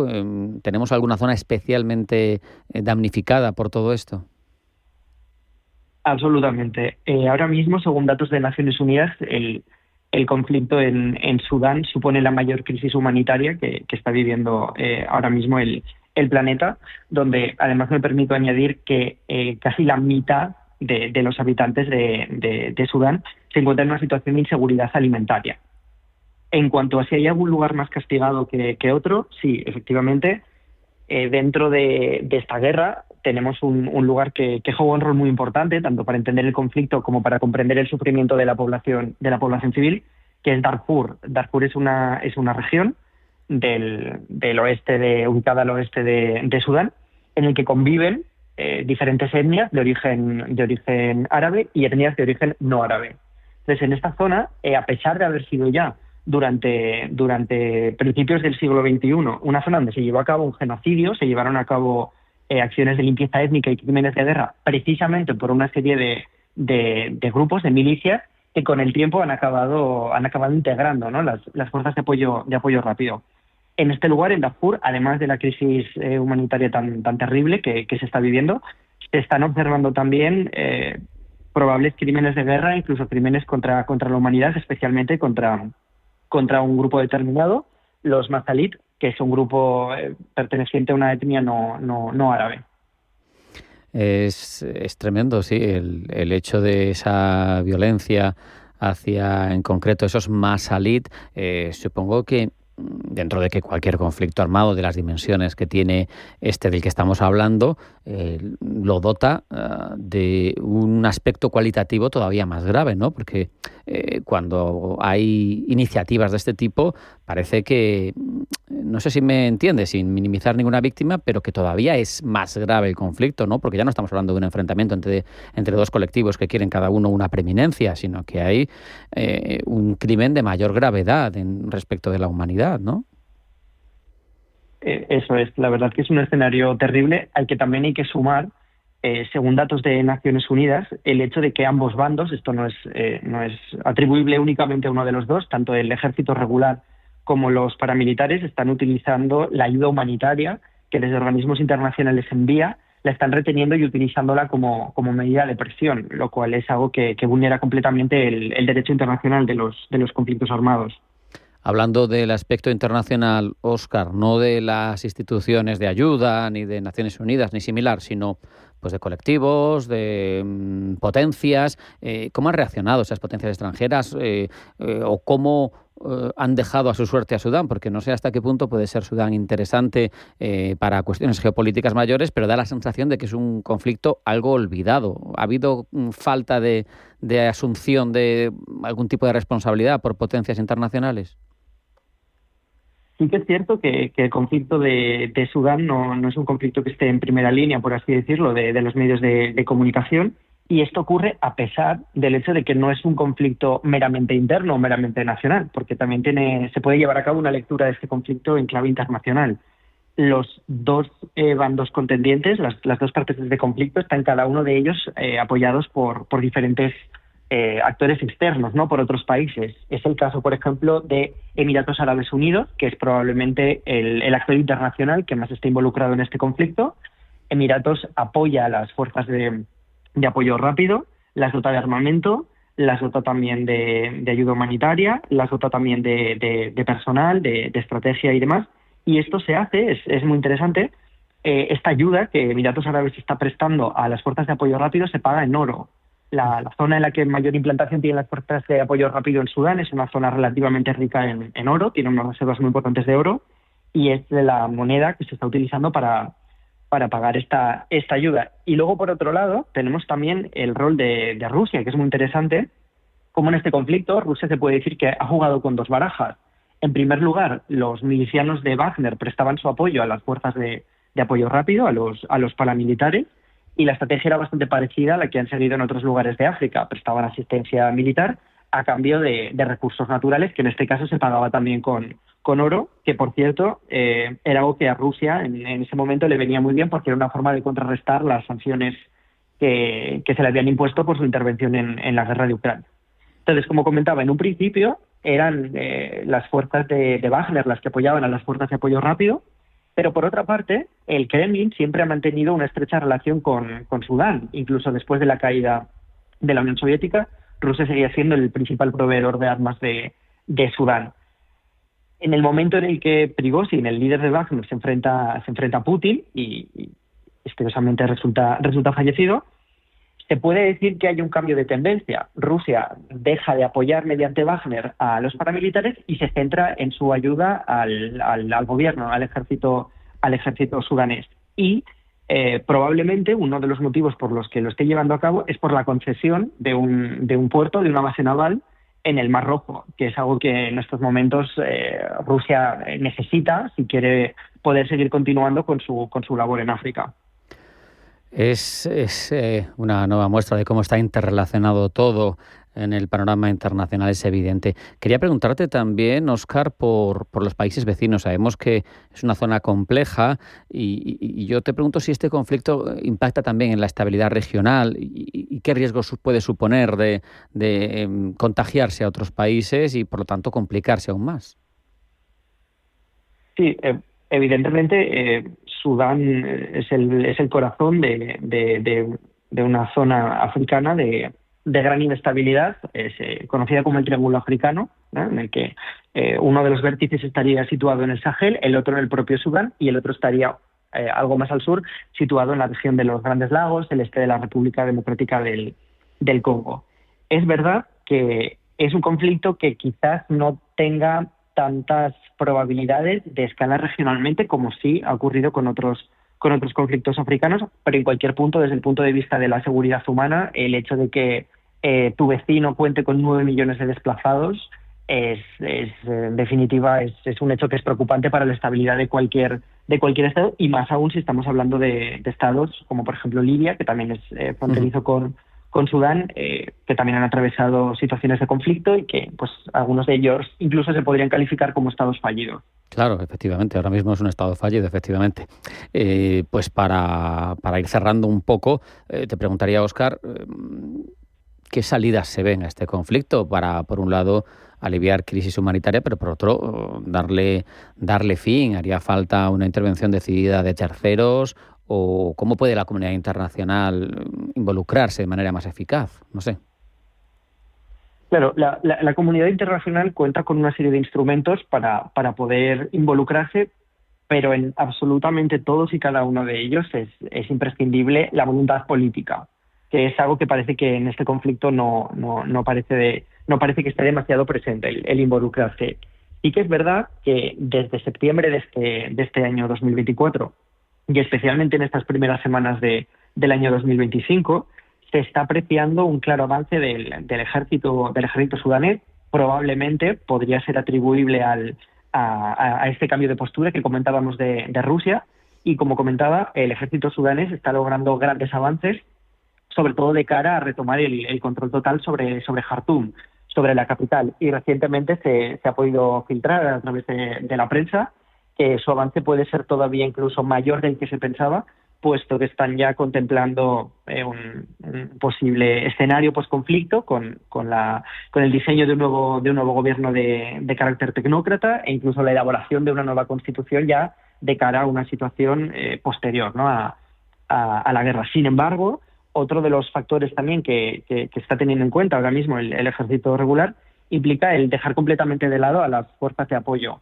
¿Tenemos alguna zona especialmente damnificada por todo esto? Absolutamente. Ahora mismo, según datos de Naciones Unidas, el conflicto en Sudán supone la mayor crisis humanitaria que está viviendo ahora mismo el planeta, donde además me permito añadir que casi la mitad de los habitantes de Sudán se encuentran en una situación de inseguridad alimentaria. En cuanto a si hay algún lugar más castigado que otro, sí, efectivamente, dentro de esta guerra tenemos un lugar que juega un rol muy importante, tanto para entender el conflicto como para comprender el sufrimiento de la población civil, que es Darfur. Darfur es una región del oeste ubicada al oeste de Sudán, en el que conviven diferentes etnias de origen árabe y etnias de origen no árabe. Entonces, en esta zona, a pesar de haber sido ya durante principios del siglo XXI una zona donde se llevó a cabo un genocidio, se llevaron a cabo acciones de limpieza étnica y crímenes de guerra, precisamente por una serie de grupos, de milicias, que con el tiempo han acabado integrando, ¿no?, las fuerzas de apoyo rápido. En este lugar, en Darfur, además de la crisis humanitaria tan terrible que se está viviendo, se están observando también probables crímenes de guerra, incluso crímenes contra la humanidad, especialmente contra un grupo determinado, los Mazalit, que es un grupo perteneciente a una etnia no árabe. Es tremendo, sí, el hecho de esa violencia hacia, en concreto, esos Mazalit. Supongo que dentro de que cualquier conflicto armado de las dimensiones que tiene este del que estamos hablando, lo dota de un aspecto cualitativo todavía más grave, ¿no? Porque cuando hay iniciativas de este tipo, parece que, no sé si me entiende, sin minimizar ninguna víctima, pero que todavía es más grave el conflicto, ¿no? Porque ya no estamos hablando de un enfrentamiento entre dos colectivos que quieren cada uno una preeminencia, sino que hay un crimen de mayor gravedad respecto de la humanidad, ¿no? Eso es, la verdad que es un escenario terrible, al que también hay que sumar, según datos de Naciones Unidas, el hecho de que ambos bandos, esto no es atribuible únicamente a uno de los dos, tanto el ejército regular como los paramilitares están utilizando la ayuda humanitaria que desde organismos internacionales envía, la están reteniendo y utilizándola como medida de presión, lo cual es algo que vulnera completamente el derecho internacional de los conflictos armados. Hablando del aspecto internacional, Óscar, no de las instituciones de ayuda, ni de Naciones Unidas, ni similar, sino pues de colectivos, de potencias. ¿Cómo han reaccionado esas potencias extranjeras o cómo han dejado a su suerte a Sudán? Porque no sé hasta qué punto puede ser Sudán interesante para cuestiones geopolíticas mayores, pero da la sensación de que es un conflicto algo olvidado. ¿Ha habido falta de asunción de algún tipo de responsabilidad por potencias internacionales? Sí que es cierto que el conflicto de Sudán no es un conflicto que esté en primera línea, por así decirlo, de los medios de comunicación, y esto ocurre a pesar del hecho de que no es un conflicto meramente interno o meramente nacional, porque también se puede llevar a cabo una lectura de este conflicto en clave internacional. Los dos bandos contendientes, las dos partes de este conflicto, están cada uno de ellos apoyados por diferentes actores externos, ¿no? Por otros países. Es el caso, por ejemplo, de Emiratos Árabes Unidos, que es probablemente el actor internacional que más está involucrado en este conflicto. Emiratos apoya a las fuerzas de apoyo rápido, las dota de armamento, las dota también de ayuda humanitaria, las dota también de personal, de estrategia y demás. Y esto se hace, es muy interesante, esta ayuda que Emiratos Árabes está prestando a las fuerzas de apoyo rápido se paga en oro. La zona en la que mayor implantación tienen las fuerzas de apoyo rápido en Sudán es una zona relativamente rica en oro, tiene unas reservas muy importantes de oro, y es de la moneda que se está utilizando para pagar esta ayuda. Y luego, por otro lado, tenemos también el rol de Rusia, que es muy interesante. Como en este conflicto, Rusia se puede decir que ha jugado con dos barajas. En primer lugar, los milicianos de Wagner prestaban su apoyo a las fuerzas de apoyo rápido, a los paramilitares, y la estrategia era bastante parecida a la que han seguido en otros lugares de África. Prestaban asistencia militar a cambio de recursos naturales, que en este caso se pagaba también con oro, que por cierto era algo que a Rusia en ese momento le venía muy bien, porque era una forma de contrarrestar las sanciones que se le habían impuesto por su intervención en la guerra de Ucrania. Entonces, como comentaba, en un principio eran las fuerzas de Wagner las que apoyaban a las fuerzas de apoyo rápido, pero por otra parte, el Kremlin siempre ha mantenido una estrecha relación con Sudán. Incluso después de la caída de la Unión Soviética, Rusia seguía siendo el principal proveedor de armas de Sudán. En el momento en el que Prigozhin, el líder de Wagner, se enfrenta a Putin y misteriosamente resulta fallecido, se puede decir que hay un cambio de tendencia. Rusia deja de apoyar mediante Wagner a los paramilitares y se centra en su ayuda al gobierno, al ejército sudanés. Y probablemente uno de los motivos por los que lo esté llevando a cabo es por la concesión de un puerto, de una base naval en el Mar Rojo, que es algo que en estos momentos Rusia necesita si quiere poder seguir continuando con su labor en África. Es una nueva muestra de cómo está interrelacionado todo en el panorama internacional, es evidente. Quería preguntarte también, Óscar, por los países vecinos. Sabemos que es una zona compleja y yo te pregunto si este conflicto impacta también en la estabilidad regional y qué riesgos puede suponer de contagiarse a otros países y, por lo tanto, complicarse aún más. Sí, evidentemente Sudán es el corazón de una zona africana de gran inestabilidad, conocida como el Triángulo Africano, ¿no? En el que uno de los vértices estaría situado en el Sahel, el otro en el propio Sudán y el otro estaría algo más al sur, situado en la región de los Grandes Lagos, el este de la República Democrática del Congo. Es verdad que es un conflicto que quizás no tenga tantas probabilidades de escalar regionalmente como sí ha ocurrido con otros conflictos africanos, pero en cualquier punto, desde el punto de vista de la seguridad humana, el hecho de que tu vecino cuente con 9 millones de desplazados en definitiva es un hecho que es preocupante para la estabilidad de cualquier estado, y más aún si estamos hablando de estados como por ejemplo Libia, que también es fronterizo con Sudán, que también han atravesado situaciones de conflicto y que pues algunos de ellos incluso se podrían calificar como estados fallidos. Claro, efectivamente, ahora mismo es un estado fallido, efectivamente. Pues para ir cerrando un poco, te preguntaría, Óscar, ¿qué salidas se ven a este conflicto para, por un lado, aliviar crisis humanitaria, pero por otro, darle fin? ¿Haría falta una intervención decidida de terceros? ¿O cómo puede la comunidad internacional involucrarse de manera más eficaz? No sé. Claro, la comunidad internacional cuenta con una serie de instrumentos para poder involucrarse, pero en absolutamente todos y cada uno de ellos es imprescindible la voluntad política, que es algo que parece que en este conflicto no parece que esté demasiado presente el involucrarse. Y que es verdad que desde septiembre de este año 2024 y especialmente en estas primeras semanas del año 2025 se está apreciando un claro avance del ejército sudanés. Probablemente podría ser atribuible a este cambio de postura que comentábamos de Rusia, y como comentaba, el ejército sudanés está logrando grandes avances, sobre todo de cara a retomar el control total sobre Jartum, sobre la capital. Y recientemente se ha podido filtrar a través de la prensa que su avance puede ser todavía incluso mayor del que se pensaba, puesto que están ya contemplando un posible escenario posconflicto con el diseño de un nuevo gobierno de carácter tecnócrata e incluso la elaboración de una nueva constitución ya de cara a una situación posterior, ¿no?, a la guerra. Sin embargo, otro de los factores también que está teniendo en cuenta ahora mismo el ejército regular implica el dejar completamente de lado a las fuerzas de apoyo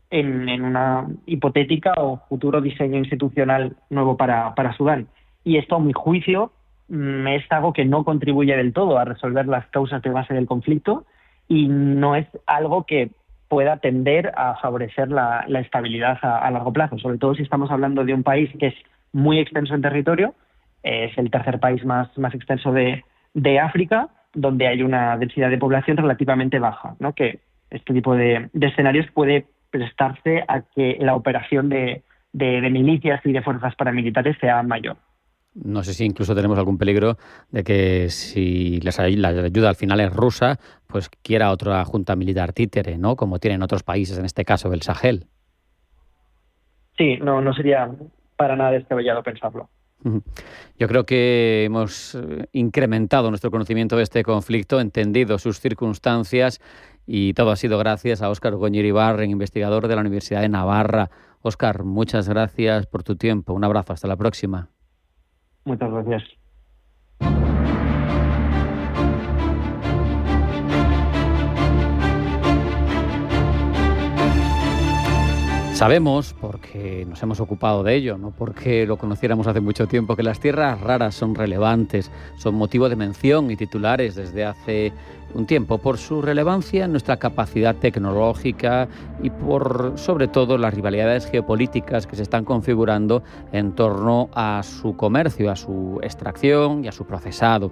en una hipotética o futuro diseño institucional nuevo para Sudán. Y esto, a mi juicio, es algo que no contribuye del todo a resolver las causas de base del conflicto y no es algo que pueda tender a favorecer la estabilidad a largo plazo, sobre todo si estamos hablando de un país que es muy extenso en territorio, es el tercer país más extenso de África, donde hay una densidad de población relativamente baja, ¿no?, que este tipo de escenarios puede prestarse a que la operación de milicias y de fuerzas paramilitares sea mayor. No sé si incluso tenemos algún peligro de que si la ayuda al final es rusa, pues quiera otra junta militar títere, ¿no?, como tienen otros países, en este caso del Sahel. Sí, no sería para nada descabellado pensarlo. Yo creo que hemos incrementado nuestro conocimiento de este conflicto, entendido sus circunstancias, y todo ha sido gracias a Óscar Goñi-Iribarren, investigador de la Universidad de Navarra. Óscar, muchas gracias por tu tiempo. Un abrazo, hasta la próxima. Muchas gracias. Sabemos, porque nos hemos ocupado de ello, no porque lo conociéramos hace mucho tiempo, que las tierras raras son relevantes, son motivo de mención y titulares desde hace un tiempo por su relevancia en nuestra capacidad tecnológica y por, sobre todo, las rivalidades geopolíticas que se están configurando en torno a su comercio, a su extracción y a su procesado.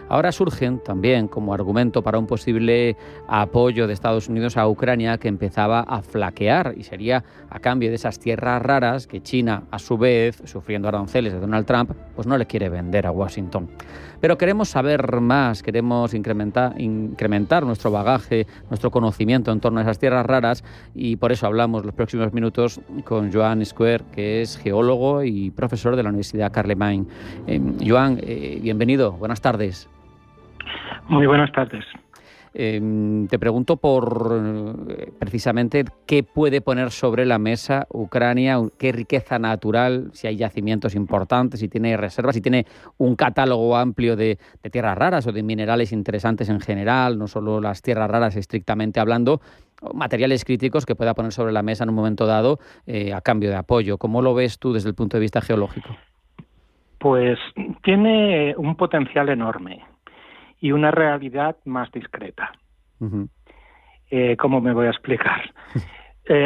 Ahora surgen también como argumento para un posible apoyo de Estados Unidos a Ucrania, que empezaba a flaquear, y sería a cambio de esas tierras raras que China, a su vez, sufriendo aranceles de Donald Trump, pues no le quiere vender a Washington. Pero queremos saber más, queremos incrementar nuestro bagaje, nuestro conocimiento en torno a esas tierras raras, y por eso hablamos los próximos minutos con Joan Square, que es geólogo y profesor de la Universidad Carlemany. Joan, bienvenido, buenas tardes. Muy buenas tardes. Te pregunto por precisamente qué puede poner sobre la mesa Ucrania, qué riqueza natural, si hay yacimientos importantes, si tiene reservas, si tiene un catálogo amplio de tierras raras o de minerales interesantes en general, no solo las tierras raras estrictamente hablando, materiales críticos que pueda poner sobre la mesa en un momento dado a cambio de apoyo. ¿Cómo lo ves tú desde el punto de vista geológico? Pues tiene un potencial enorme y una realidad más discreta. Uh-huh. ¿Cómo me voy a explicar?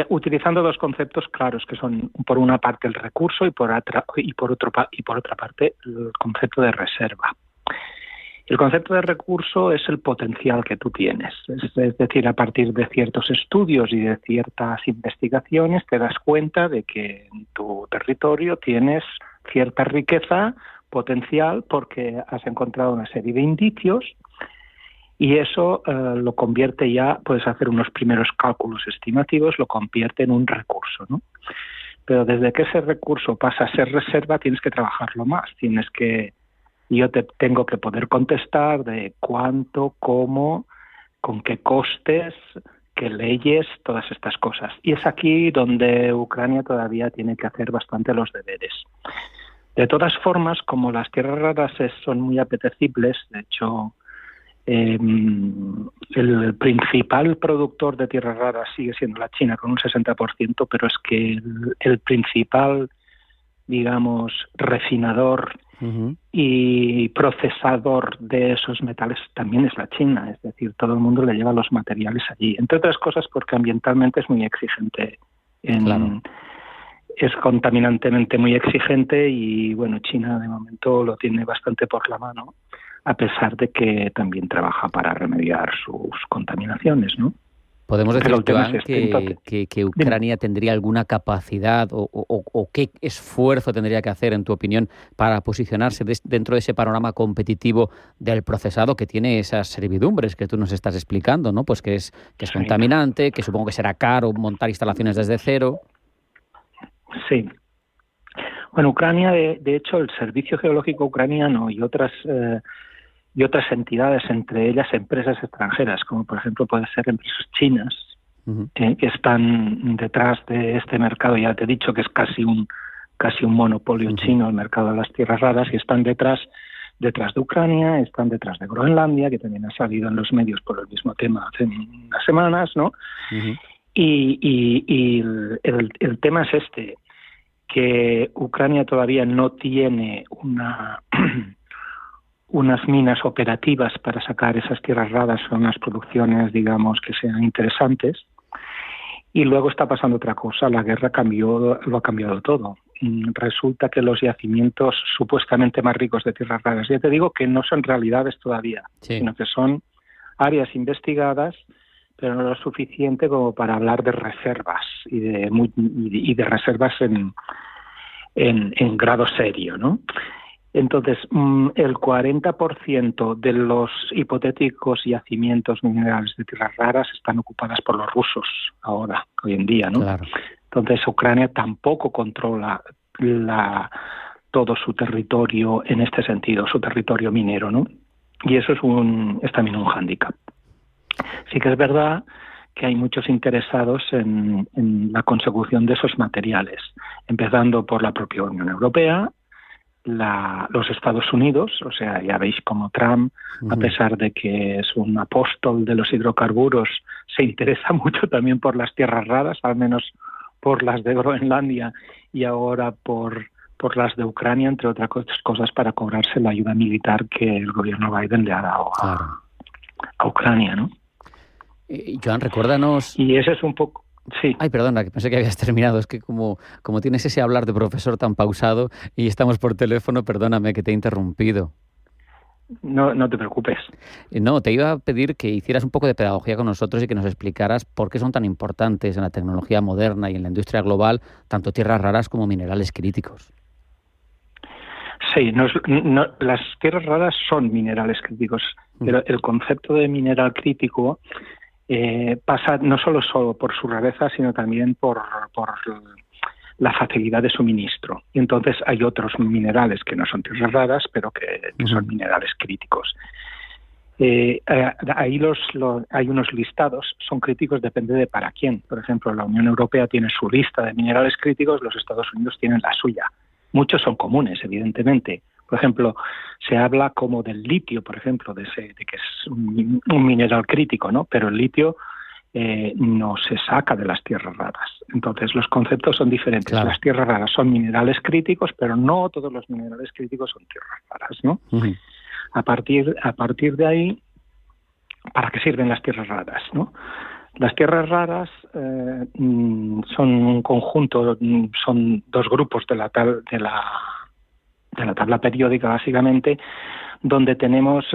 Utilizando dos conceptos claros, que son por una parte el recurso y por otra parte el concepto de reserva. El concepto de recurso es el potencial que tú tienes, es decir, a partir de ciertos estudios y de ciertas investigaciones te das cuenta de que en tu territorio tienes cierta riqueza potencial porque has encontrado una serie de indicios y eso lo convierte ya, puedes hacer unos primeros cálculos estimativos, lo convierte en un recurso, ¿no? Pero desde que ese recurso pasa a ser reserva tienes que trabajarlo más, yo te tengo que poder contestar de cuánto, cómo, con qué costes, qué leyes, todas estas cosas. Y es aquí donde Ucrania todavía tiene que hacer bastante los deberes. De todas formas, como las tierras raras son muy apetecibles, de hecho, El principal productor de tierras raras sigue siendo la China con un 60%, pero es que el principal, digamos, refinador y procesador de esos metales también es la China, es decir, todo el mundo le lleva los materiales allí, entre otras cosas porque ambientalmente es muy exigente, es contaminantemente muy exigente y bueno, China de momento lo tiene bastante por la mano, a pesar de que también trabaja para remediar sus contaminaciones, ¿no? ¿Podemos decir, Joan, que Ucrania tendría alguna capacidad o qué esfuerzo tendría que hacer, en tu opinión, para posicionarse dentro de ese panorama competitivo del procesado que tiene esas servidumbres que tú nos estás explicando, ¿no? Pues que es contaminante, que supongo que será caro montar instalaciones desde cero. Sí. Bueno, Ucrania, de hecho, el Servicio Geológico Ucraniano y otras entidades, entre ellas empresas extranjeras, como por ejemplo pueden ser empresas chinas, que están detrás de este mercado. Ya te he dicho que es casi un monopolio chino el mercado de las tierras raras, y están detrás de Ucrania, están detrás de Groenlandia, que también ha salido en los medios por el mismo tema hace unas semanas, ¿no? Y el tema es que Ucrania todavía no tiene unas minas operativas para sacar esas tierras raras o unas producciones, digamos, que sean interesantes. Y luego está pasando otra cosa, la guerra lo ha cambiado todo. Resulta que los yacimientos supuestamente más ricos de tierras raras, ya te digo que no son realidades todavía, sino que son áreas investigadas, pero no lo suficiente como para hablar de reservas y de reservas en grado serio, ¿no? Entonces, el 40% de los hipotéticos yacimientos minerales de tierras raras están ocupadas por los rusos hoy en día, ¿no? Claro. Entonces, Ucrania tampoco controla todo su territorio en este sentido, su territorio minero, ¿no? Y eso es también un hándicap. Sí que es verdad que hay muchos interesados en la consecución de esos materiales, empezando por la propia Unión Europea, los Estados Unidos, o sea, ya veis como Trump, a pesar de que es un apóstol de los hidrocarburos, se interesa mucho también por las tierras raras, al menos por las de Groenlandia y ahora por las de Ucrania, entre otras cosas, para cobrarse la ayuda militar que el gobierno Biden le ha dado a Ucrania, ¿no? Joan, recuérdanos... Y ese es un poco... Sí. Ay, perdona, que pensé que habías terminado. Es que como tienes ese hablar de profesor tan pausado y estamos por teléfono, perdóname que te he interrumpido. No te preocupes. No, te iba a pedir que hicieras un poco de pedagogía con nosotros y que nos explicaras por qué son tan importantes en la tecnología moderna y en la industria global tanto tierras raras como minerales críticos. Sí, las tierras raras son minerales críticos, pero el concepto de mineral crítico pasa no solo por su rareza, sino también por la facilidad de suministro. Y entonces hay otros minerales que no son tierras raras, pero que son minerales críticos. Ahí hay unos listados, son críticos, depende de para quién. Por ejemplo, la Unión Europea tiene su lista de minerales críticos, los Estados Unidos tienen la suya. Muchos son comunes, evidentemente. Por ejemplo, se habla como del litio, por ejemplo, de que es un mineral crítico, ¿no? Pero el litio no se saca de las tierras raras. Entonces, los conceptos son diferentes. Claro. Las tierras raras son minerales críticos, pero no todos los minerales críticos son tierras raras, ¿no? A partir de ahí, ¿para qué sirven las tierras raras, no? Las tierras raras son un conjunto, son dos grupos de la tabla periódica, básicamente, donde tenemos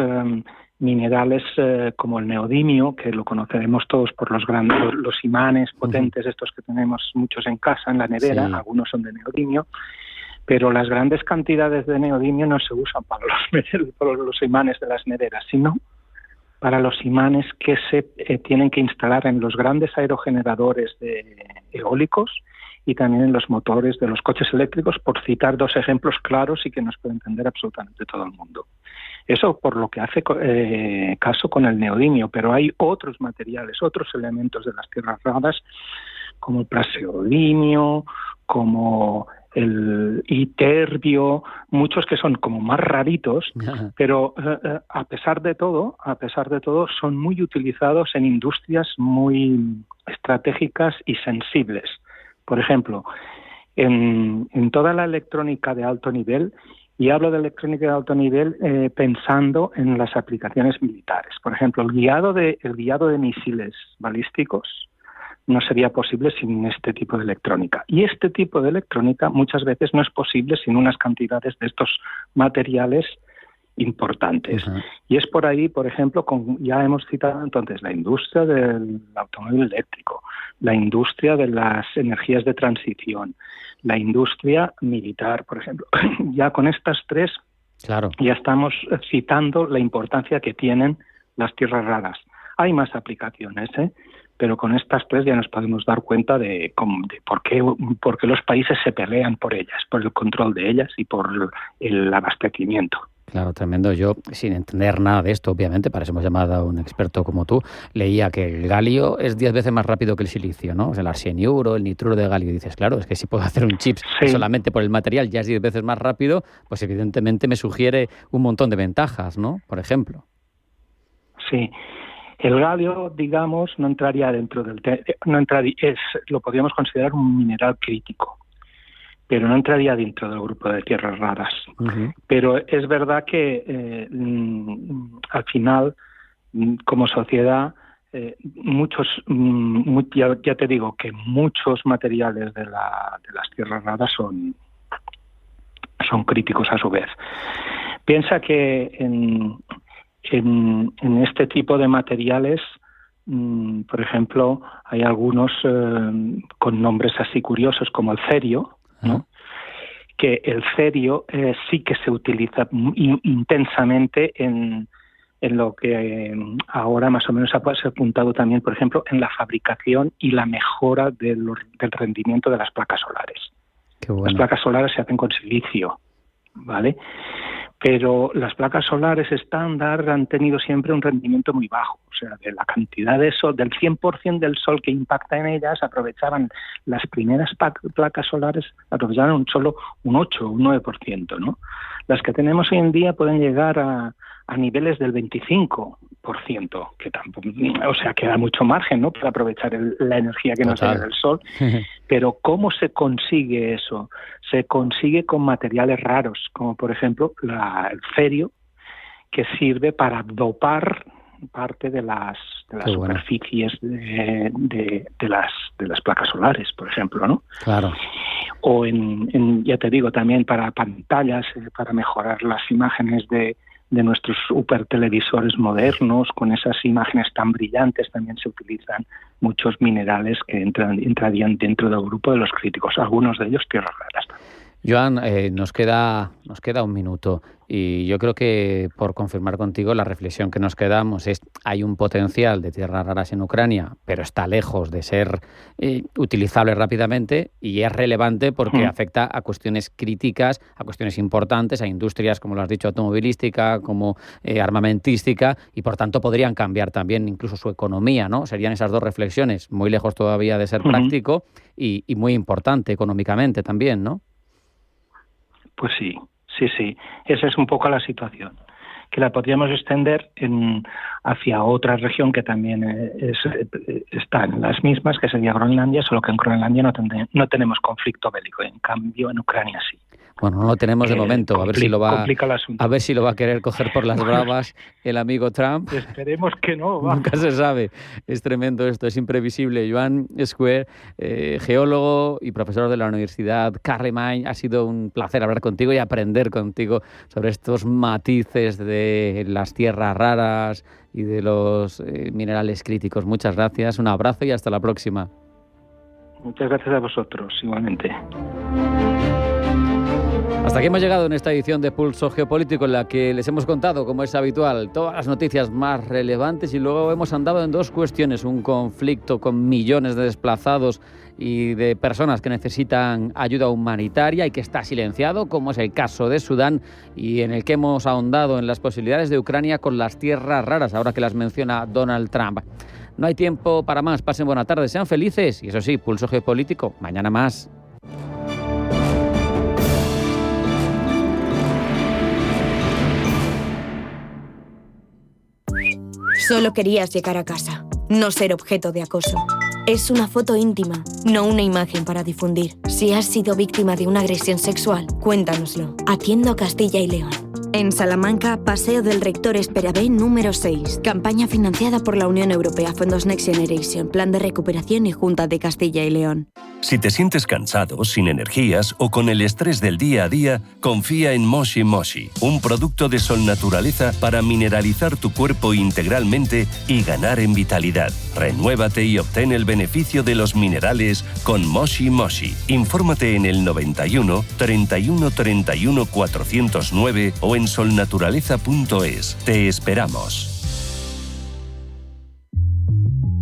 minerales como el neodimio, que lo conoceremos todos por los imanes potentes, estos que tenemos muchos en casa, en la nevera, algunos son de neodimio, pero las grandes cantidades de neodimio no se usan para los imanes de las neveras, sino para los imanes que se tienen que instalar en los grandes aerogeneradores eólicos y también en los motores de los coches eléctricos, por citar dos ejemplos claros y que nos puede entender absolutamente todo el mundo. Eso por lo que hace caso con el neodimio, pero hay otros materiales, otros elementos de las tierras raras, como el praseodimio, como el iterbio, muchos que son como más raritos, pero a pesar de todo, son muy utilizados en industrias muy estratégicas y sensibles. Por ejemplo, en toda la electrónica de alto nivel, y hablo de electrónica de alto nivel pensando en las aplicaciones militares. Por ejemplo, el guiado de misiles balísticos no sería posible sin este tipo de electrónica. Y este tipo de electrónica muchas veces no es posible sin unas cantidades de estos materiales importantes. Y es por ahí, por ejemplo, ya hemos citado entonces la industria del automóvil eléctrico, la industria de las energías de transición, la industria militar, por ejemplo. Ya con estas tres ya estamos citando la importancia que tienen las tierras raras. Hay más aplicaciones, pero con estas tres ya nos podemos dar cuenta de por qué los países se pelean por ellas, por el control de ellas y por el abastecimiento. Claro, tremendo. Yo, sin entender nada de esto, obviamente, para eso hemos llamado a un experto como tú, leía que el galio es 10 veces más rápido que el silicio, ¿no? O sea, el arseniuro, el nitruro de galio. Y dices, claro, es que si puedo hacer un chip solamente por el material ya es 10 veces más rápido, pues evidentemente me sugiere un montón de ventajas, ¿no? Por ejemplo. Sí. El galio, digamos, no entraría dentro del... lo podríamos considerar un mineral crítico, pero no entraría dentro del grupo de tierras raras. Pero es verdad que al final, como sociedad, ya te digo que muchos materiales de las tierras raras son críticos a su vez. Piensa que en este tipo de materiales, por ejemplo, hay algunos con nombres así curiosos como el cerio, ¿no? Que el cerio sí que se utiliza intensamente en lo que ahora más o menos se ha apuntado también, por ejemplo, en la fabricación y la mejora del rendimiento de las placas solares. Qué bueno. Las placas solares se hacen con silicio, ¿vale? Pero las placas solares estándar han tenido siempre un rendimiento muy bajo. O sea, de la cantidad de sol, del 100% del sol que impacta en ellas, aprovechaban las primeras placas solares, aprovechaban solo un 8, un 9%, ¿no? Las que tenemos hoy en día pueden llegar a niveles del 25%, que tampoco, o sea, queda mucho margen, ¿no?, para aprovechar la energía que nos da el sol. Pero ¿cómo se consigue eso? Se consigue con materiales raros, como por ejemplo el cerio, que sirve para dopar parte de las superficies de las placas solares, por ejemplo, ¿no? Claro. O ya te digo, también para pantallas, para mejorar las imágenes de nuestros supertelevisores modernos, con esas imágenes tan brillantes, también se utilizan muchos minerales que entrarían dentro del grupo de los críticos, algunos de ellos tierras raras. Joan, nos queda un minuto y yo creo que, por confirmar contigo, la reflexión que nos quedamos es: hay un potencial de tierras raras en Ucrania, pero está lejos de ser utilizable rápidamente, y es relevante porque afecta a cuestiones críticas, a cuestiones importantes, a industrias, como lo has dicho, automovilística, como armamentística, y por tanto podrían cambiar también incluso su economía, ¿no? Serían esas dos reflexiones, muy lejos todavía de ser práctico y muy importante económicamente también, ¿no? Pues sí. Esa es un poco la situación, que la podríamos extender hacia otra región que también está en las mismas, que sería Groenlandia, solo que en Groenlandia no tenemos conflicto bélico, en cambio en Ucrania sí. Bueno, no lo tenemos de momento, a ver si lo va a querer coger por las bravas el amigo Trump. Esperemos que no. Nunca se sabe, es tremendo esto, es imprevisible. Joan Square, geólogo y profesor de la Universidad Carlemany, ha sido un placer hablar contigo y aprender contigo sobre estos matices de las tierras raras y de los minerales críticos. Muchas gracias, un abrazo y hasta la próxima. Muchas gracias a vosotros, igualmente. Hasta aquí hemos llegado en esta edición de Pulso Geopolítico, en la que les hemos contado, como es habitual, todas las noticias más relevantes, y luego hemos andado en dos cuestiones: un conflicto con millones de desplazados y de personas que necesitan ayuda humanitaria y que está silenciado, como es el caso de Sudán, y en el que hemos ahondado en las posibilidades de Ucrania con las tierras raras, ahora que las menciona Donald Trump. No hay tiempo para más, pasen buena tarde, sean felices, y eso sí, Pulso Geopolítico, mañana más. Solo querías llegar a casa, no ser objeto de acoso. Es una foto íntima, no una imagen para difundir. Si has sido víctima de una agresión sexual, cuéntanoslo. Atiendo a Castilla y León. En Salamanca, Paseo del Rector Esperabé número 6. Campaña financiada por la Unión Europea, Fondos Next Generation, Plan de Recuperación y Junta de Castilla y León. Si te sientes cansado, sin energías o con el estrés del día a día, confía en Moshi Moshi, un producto de Sol Naturaleza para mineralizar tu cuerpo integralmente y ganar en vitalidad. Renuévate y obtén el beneficio de los minerales con Moshi Moshi. Infórmate en el 91 31 31 409 o en solnaturaleza.es. Te esperamos.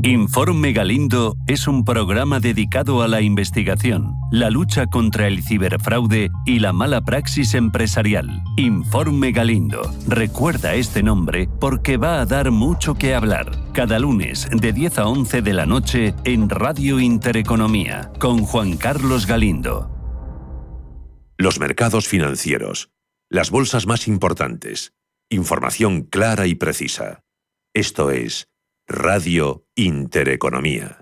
Informe Galindo es un programa dedicado a la investigación, la lucha contra el ciberfraude y la mala praxis empresarial. Informe Galindo. Recuerda este nombre porque va a dar mucho que hablar. Cada lunes de 10 a 11 de la noche en Radio Intereconomía con Juan Carlos Galindo. Los mercados financieros. Las bolsas más importantes. Información clara y precisa. Esto es Radio Intereconomía.